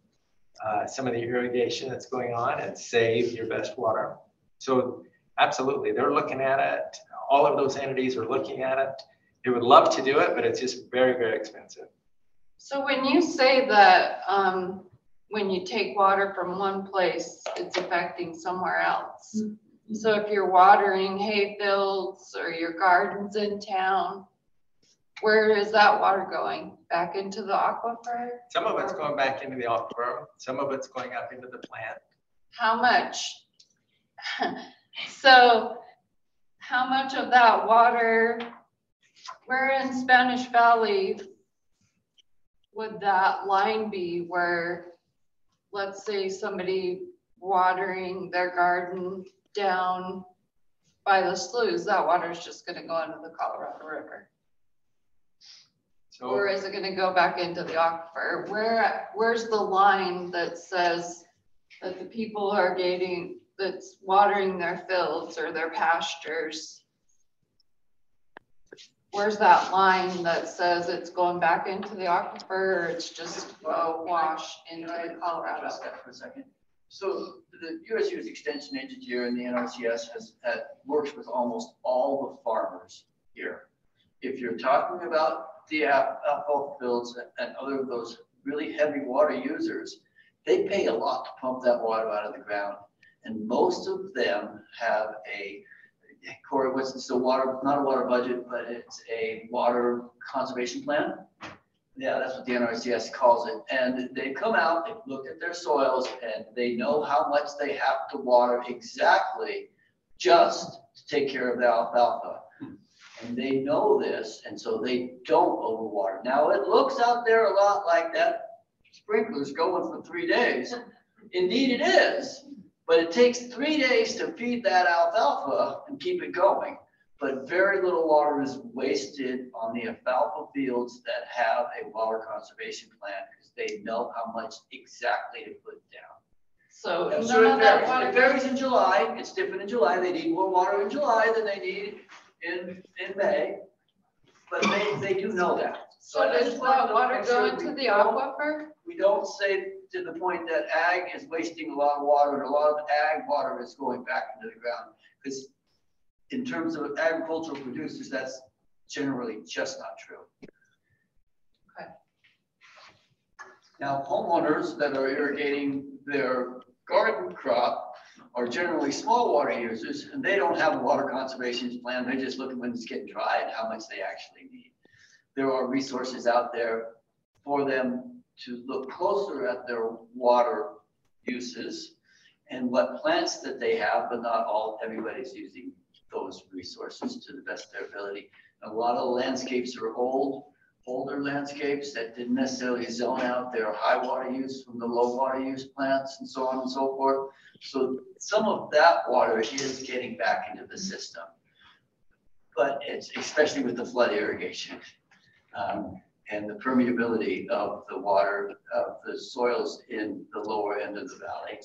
some of the irrigation that's going on and save your best water. So absolutely, they're looking at it. All of those entities are looking at it. They would love to do it, but it's just very, very expensive. So when you say that when you take water from one place, it's affecting somewhere else. Mm-hmm. So if you're watering hay fields or your gardens in town, where is that water going? Back into the aquifer? Some of it's going back into the aquifer. Some of it's going up into the plant. How much? So how much of that water, where in Spanish Valley would that line be where, let's say somebody watering their garden down by the sloughs, that water is just going to go into the Colorado River? So, or is it going to go back into the aquifer? Where's the line that says that the people are getting, that's watering their fields or their pastures? Where's that line that says it's going back into the aquifer, or it's just a wash into the Colorado? For a second. So the USU's extension agency here in the NRCS works with almost all the farmers here. If you're talking about the alfalfa fields and other of those really heavy water users, they pay a lot to pump that water out of the ground. And most of them have Corey, it's a water, not a water budget, but it's a water conservation plan. Yeah, that's what the NRCS calls it. And they come out, they've looked at their soils, and they know how much they have to water exactly just to take care of the alfalfa. And they know this, and so they don't overwater. Now, it looks out there a lot like that sprinkler's going for 3 days. Indeed it is, but it takes 3 days to feed that alfalfa and keep it going. But very little water is wasted on the alfalfa fields that have a water conservation plan because they know how much exactly to put down. So And none of that it water. varies in July. It's different in July. They need more water in July than they need in May. But they do know that. So does that water go into the aquifer? We don't say to the point that ag is wasting a lot of water and a lot of ag water is going back into the ground. Because in terms of agricultural producers, that's generally just not true. Okay. Now, homeowners that are irrigating their garden crop are generally small water users, and they don't have a water conservation plan. They're just looking when it's getting dry and how much they actually need. There are resources out there for them to look closer at their water uses and what plants that they have, but not everybody's using those resources to the best of their ability. A lot of landscapes are older landscapes that didn't necessarily zone out their high water use from the low water use plants and so on and so forth. So some of that water is getting back into the system, but it's especially with the flood irrigation and the permeability of the water, of the soils in the lower end of the valley.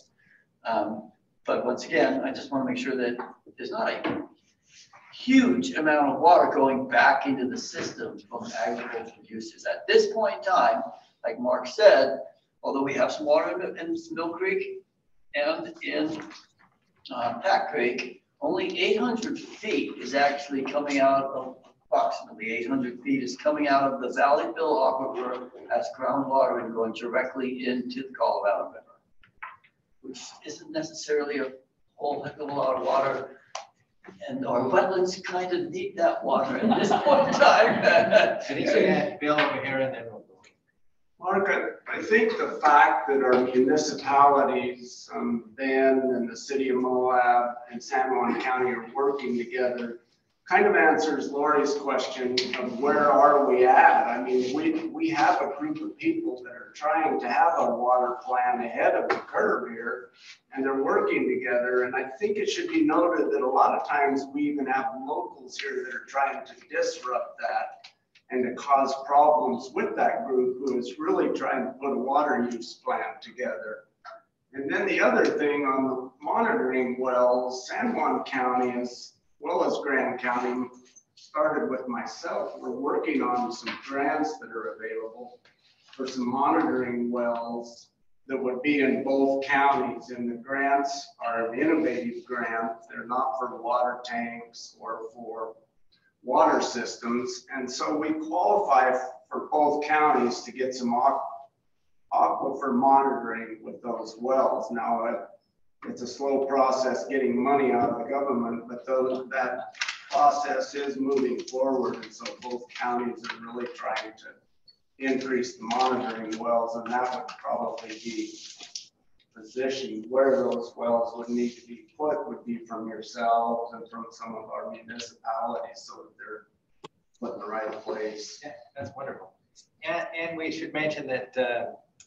But once again, I just want to make sure that there's not a huge amount of water going back into the system from agricultural uses. At this point in time, like Mark said, although we have some water in Mill Creek and in Pack Creek, only 800 feet is actually coming out of, approximately 800 feet is coming out of the Valley Fill Aquifer as groundwater and going directly into the Colorado River, which isn't necessarily a whole heck of a lot of water. And our wetlands kind of need that water at this point in time. I think we had Bill over here and then we'll go. Mark, I think the fact that our municipalities, Ben and the city of Moab and San Juan County are working together kind of answers Lori's question of where are we at? I mean, we have a group of people that are trying to have a water plan ahead of the curve here, and they're working together. And I think it should be noted that a lot of times we even have locals here that are trying to disrupt that and to cause problems with that group who is really trying to put a water use plan together. And then the other thing on the monitoring wells, San Juan County as well as Grand County, started with myself. We're working on some grants that are available for some monitoring wells that would be in both counties. And the grants are an innovative grant. They're not for water tanks or for water systems. And so we qualify for both counties to get some aquifer monitoring with those wells. Now, it's a slow process getting money out of the government, but that process is moving forward. And so both counties are really trying to increase the monitoring wells, and that would probably be positioned where those wells would need to be put would be from yourselves and from some of our municipalities so that they're put in the right place. Yeah, that's wonderful. And we should mention that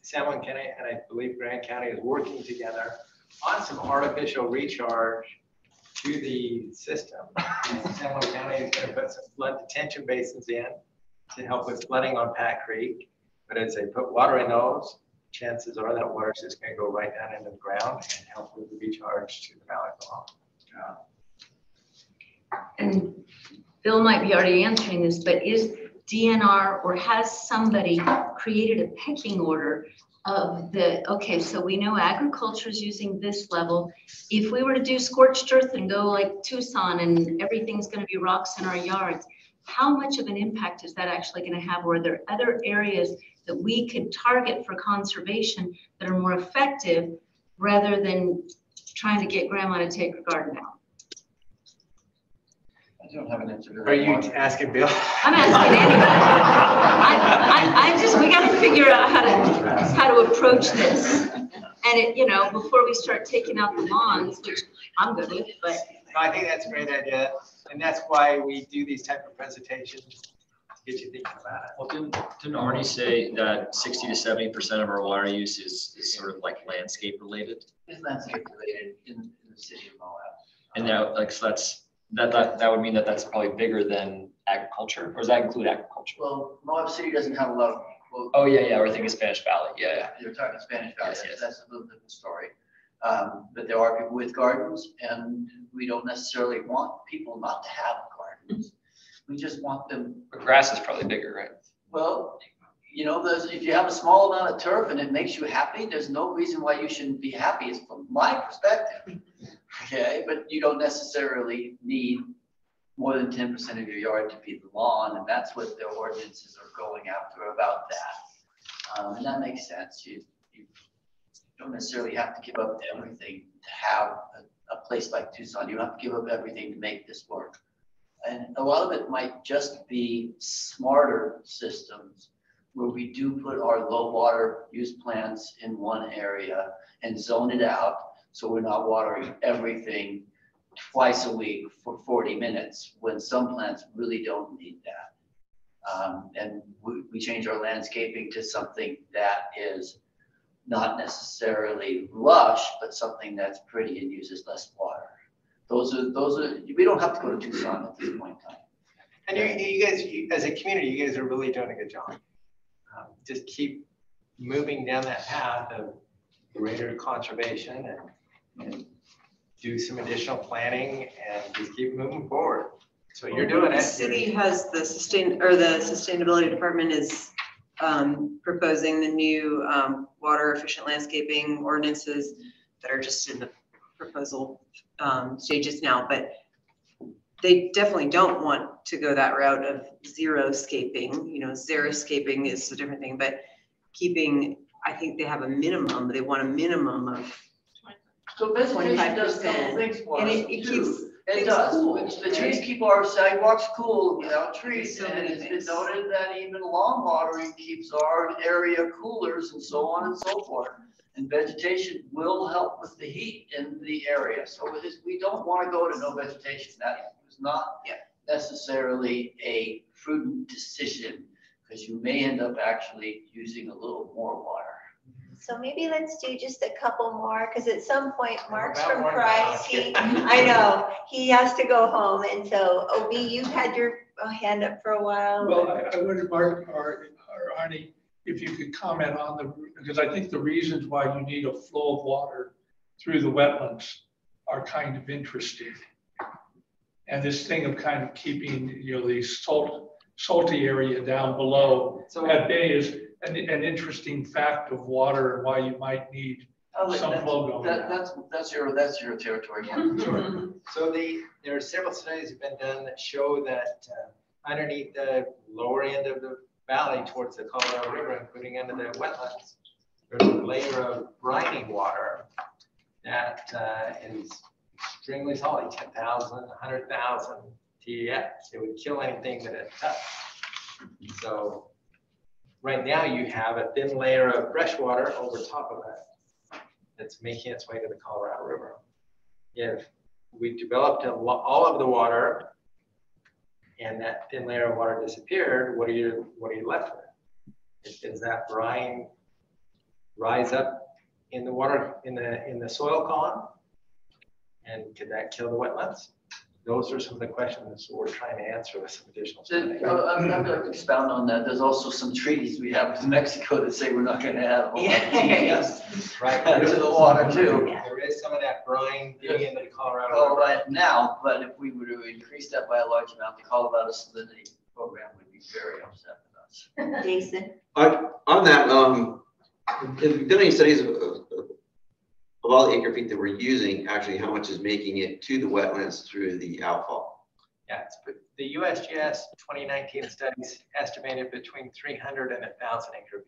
San Juan County and I believe Grand County is working together on some artificial recharge to the system. San Juan County is going to put some flood detention basins in to help with flooding on Pack Creek. But as they put water in those, chances are that water is just going to go right down into the ground and help with the recharge to the valley below. And Bill might be already answering this, but is DNR or has somebody created a pecking order of okay, so we know agriculture is using this level. If we were to do scorched earth and go like Tucson and everything's going to be rocks in our yards, how much of an impact is that actually going to have? Or are there other areas that we could target for conservation that are more effective rather than trying to get grandma to take her garden out? I don't have an answer to that. Are you asking Bill? I'm asking anybody. We got to figure out how to approach this. And it, you know, before we start taking out the lawns, which I'm good with, but. I think that's a great idea. And that's why we do these type of presentations, to get you thinking about it. Well, didn't Arnie say that 60 to 70% of our water use is sort of like landscape related? It's landscape related in the city of Moab. And now, like, so that would mean that that's probably bigger than agriculture, or does that include agriculture? Well, Moab City doesn't have a lot of. Well, oh yeah, we're thinking Spanish Valley. Yeah. You're talking Spanish Valley. Yes. That's a little different story. But there are people with gardens, and we don't necessarily want people not to have gardens. We just want them. But grass is probably bigger, right? Well, you know, if you have a small amount of turf and it makes you happy, there's no reason why you shouldn't be happy, is from my perspective. Okay, but you don't necessarily need more than 10% of your yard to be the lawn, and that's what the ordinances are going after about that. And that makes sense. You don't necessarily have to give up everything to have a place like Tucson. You don't have to give up everything to make this work. And a lot of it might just be smarter systems where we do put our low water use plants in one area and zone it out, so we're not watering everything twice a week for 40 minutes when some plants really don't need that. And we change our landscaping to something that is not necessarily lush, but something that's pretty and uses less water. Those are, we don't have to go to Tucson at this point in time. And you guys, as a community, you guys are really doing a good job. Just keep moving down that path of greater conservation and do some additional planning and just keep moving forward. So you're doing it. The city has the sustainability department is proposing the new water efficient landscaping ordinances that are just in the proposal stages now, but they definitely don't want to go that route of zero-scaping. You know, xeriscaping is a different thing, but keeping, I think they have a minimum, they want a minimum of so vegetation does a couple things for us. And it keeps it does. Cool. The trees keep our sidewalks cool without trees. So and it's been noted that even lawn watering keeps our area coolers and so on and so forth. And vegetation will help with the heat in the area. So we don't want to go to no vegetation. That is not necessarily a prudent decision, because you may end up actually using a little more water. So maybe let's do just a couple more, because at some point Mark's from Price, I know, he has to go home. And so, Obi, you've had your hand up for a while. Well, I wondered, Mark or Arnie, if you could comment on because I think the reasons why you need a flow of water through the wetlands are kind of interesting. And this thing of kind of keeping, you know, the salty area down below at bay is an interesting fact of water and why you might need some flow going. That's your territory. Sure. So there are several studies that have been done that show that underneath the lower end of the valley towards the Colorado River, including under the wetlands, there's a layer of briny water that is extremely salty, 10,000, 100,000 TES. It would kill anything that it touched. So right now you have a thin layer of fresh water over top of it that's making its way to the Colorado River. If we developed all of the water and that thin layer of water disappeared, what are you left with? Does that brine rise up in the water in the soil column? And could that kill the wetlands? Those are some of the questions we're trying to answer with some additional study. I'm going to expound on that. There's also some treaties we have with Mexico that say we're not going to have right to the water too. There is some of that brine getting into the Colorado. All right now, but if we were to increase that by a large amount, the Colorado Salinity Program would be very upset with us. Jason? On that, have you done any studies of all the acre feet that we're using, actually how much is making it to the wetlands through the outfall? Yeah, it's the USGS 2019 studies estimated between 300 and 1,000 acre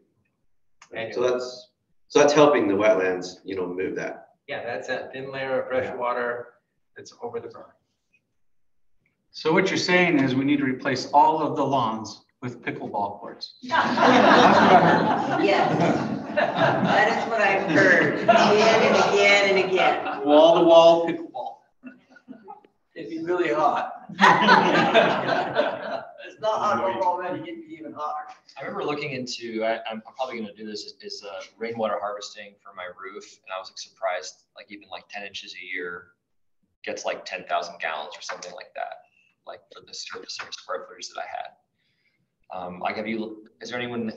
feet. So that's helping the wetlands, move that. Yeah, that's a thin layer of fresh water that's over the brine. So what you're saying is we need to replace all of the lawns with pickleball courts. Yes, that is what I've heard again and again and again. Wall to wall pickleball. It'd be really hot. It's not hot already, it'd be even hotter. I remember looking into, I'm probably gonna do this, is rainwater harvesting for my roof. And I was surprised, even 10 inches a year gets 10,000 gallons or something like that, for the surface or square footage that I had. Is there anyone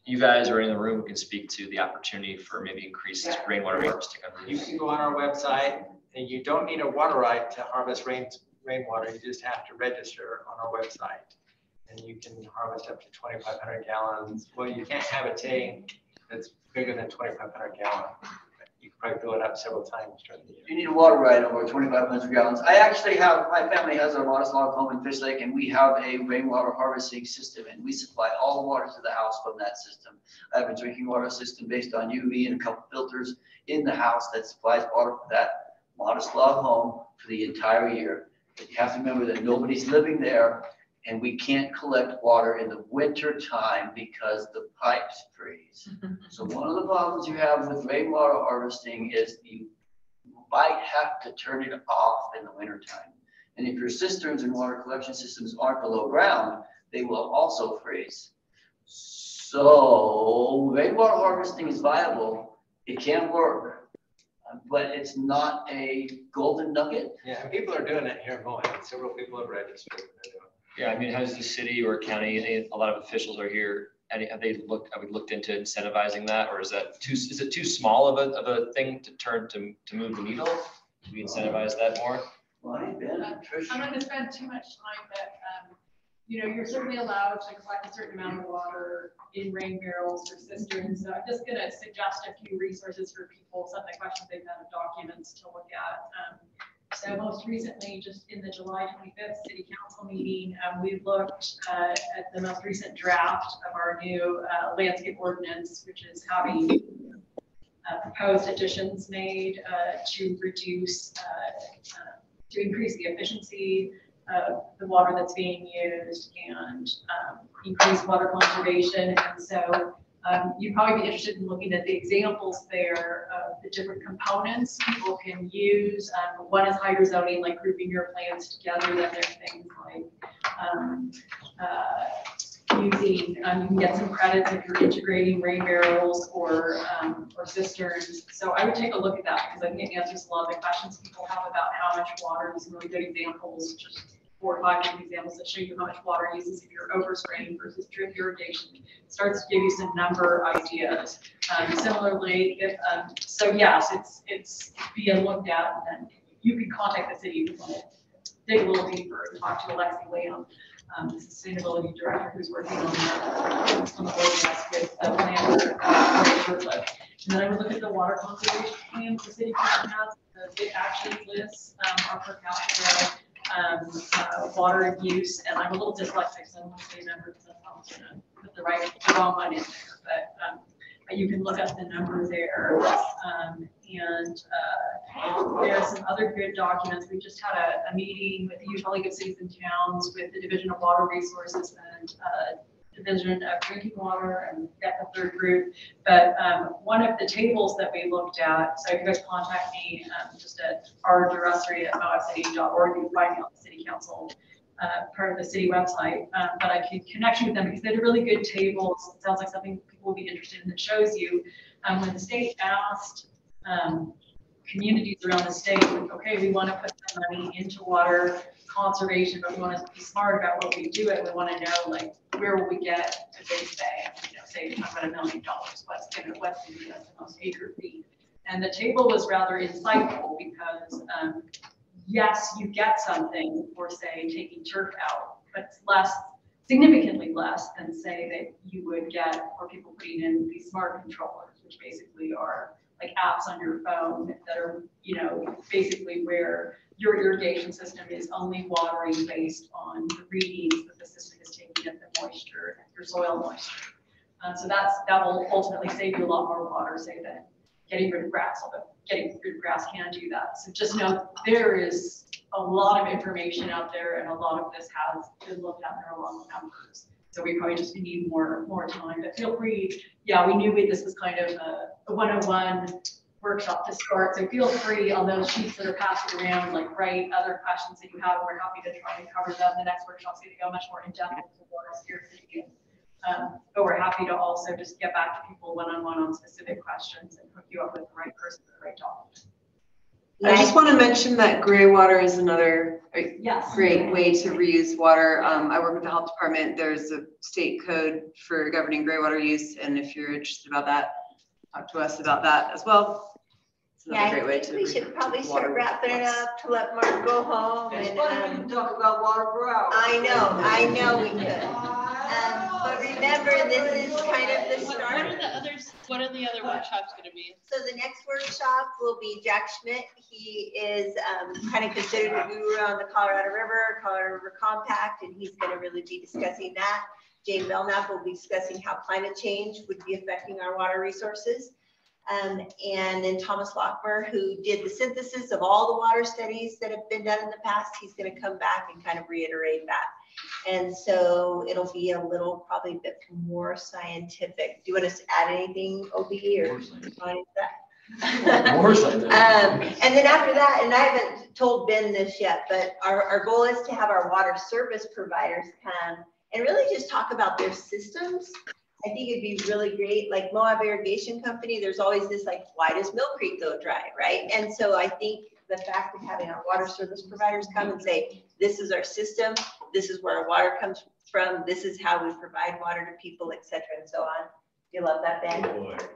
you guys or in the room who can speak to the opportunity for maybe increased rainwater harvesting on You roofs? can go on our website and you don't need a water right to harvest rainwater. You just have to register on our website. And you can harvest up to 2,500 gallons. Well, you can't have a tank that's bigger than 2,500 gallons. You can probably fill it up several times during the year. You need a water right over 2,500 gallons. I actually my family has a modest log home in Fish Lake, and we have a rainwater harvesting system, and we supply all the water to the house from that system. I have a drinking water system based on UV and a couple filters in the house that supplies water for that modest log home for the entire year. But you have to remember that nobody's living there, and we can't collect water in the winter time because the pipes freeze. So one of the problems you have with rainwater harvesting is you might have to turn it off in the winter time. And if your cisterns and water collection systems aren't below ground, they will also freeze. So rainwater harvesting is viable. It can work, but it's not a golden nugget. Yeah, and people are doing it here in Moab. Several people have registered. Yeah, has the city or county, a lot of officials are here, have we looked into incentivizing that, or is it too small of a thing to move the needle? Do we incentivize that more? I'm not gonna spend too much time, but you're certainly allowed to collect a certain amount of water in rain barrels or cisterns. So I'm just gonna suggest a few resources for people, some of the questions they've had, documents to look at. So most recently, just in the July 25th City Council meeting, we looked at the most recent draft of our new landscape ordinance, which is having proposed additions made to reduce, to increase the efficiency of the water that's being used and increase water conservation. And so you'd probably be interested in looking at the examples there of the different components people can use. One is hydrozoning, like grouping your plants together. Then there's things like using, you can get some credits if you're integrating rain barrels or cisterns. So I would take a look at that because I think it answers a lot of the questions people have about how much water. There's some really good examples, just 4 or 5 different examples that show you how much water uses if you're overspraying versus drip irrigation. It starts to give you some number ideas. Similarly, if so yes, it's being looked at, and then you can contact the city if you want to dig a little deeper and talk to Alexi Lamb, the sustainability director who's working on the ordinance with the planner, and then I would look at the water conservation plans the city has. The action lists are per capita water use, and I'm a little dyslexic, so I don't want to say numbers because I'm going to put the wrong one in there, but you can look up the number there. And there are some other good documents. We just had a meeting with the Utah League of Cities and Towns with the Division of Water Resources and Division of Drinking Water, and got the third group. But one of the tables that we looked at, so if you guys contact me just at our directory at moabcity.org, you can find me on the City Council part of the city website, but I can connect you with them because they had really good tables. It sounds like something people will be interested in that shows you when the state asked communities around the state, like, okay, we want to put some money into water conservation, but we want to be smart about what we do it. We want to know, like, where will we get a big bang? Say we talk about $1 million, what's going to be the most acre feet? And the table was rather insightful because yes, you get something for, say, taking turf out, but it's significantly less than, say, that you would get for people putting in these smart controllers, which basically are like apps on your phone that are, you know, basically where your irrigation system is only watering based on the readings that the system is taking of the moisture, your soil moisture. So that will ultimately save you a lot more water, say, than getting rid of grass, although getting rid of grass can do that. So just know there is a lot of information out there, and a lot of this has been looked at. There are a lot of numbers. So we probably just need more time, but feel free. Yeah, we knew this was kind of a 101 workshop to start. So feel free on those sheets that are passed around, like write other questions that you have. We're happy to try and cover them. The next workshop's going to go much more in depth into water scarcity. But we're happy to also just get back to people one-on-one on specific questions and hook you up with the right person, the right topic. I just want to mention that gray water is another great way to reuse water. I work with the health department. There's a state code for governing gray water use, and if you're interested about that, talk to us about that as well. It's another great way to. We should probably start wrapping it up to let Mark go home. It's funny, we can talk about water for hours. I know we could. But remember, this is kind of the start. What are the other workshops going to be? So the next workshop will be Jack Schmidt. He is kind of considered a guru on the Colorado River Compact, and he's going to really be discussing that. Jane Belknap will be discussing how climate change would be affecting our water resources. And then Thomas Lockmer, who did the synthesis of all the water studies that have been done in the past, he's going to come back and kind of reiterate that. And so it'll be a little, probably a bit more scientific. Do you want us to add anything, OB, or that? More scientific. And then after that, and I haven't told Ben this yet, but our goal is to have our water service providers come and really just talk about their systems. I think it'd be really great, like Moab Irrigation Company, there's always this like, why does Mill Creek go dry, right? And so I think the fact of having our water service providers come and say, this is our system, this is where our water comes from, this is how we provide water to people, et cetera, and so on. You love that, Ben?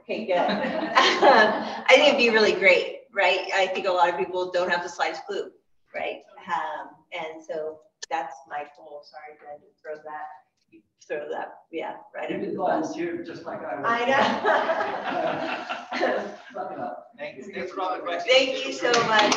Okay, good. I think it'd be really great, right? I think a lot of people don't have the slightest clue, right? And so that's my goal. Sorry, Ben, to throw that. Yeah, right. You did volunteer just like I was. I know. Thank you. Thanks for all the questions. Thank you so much.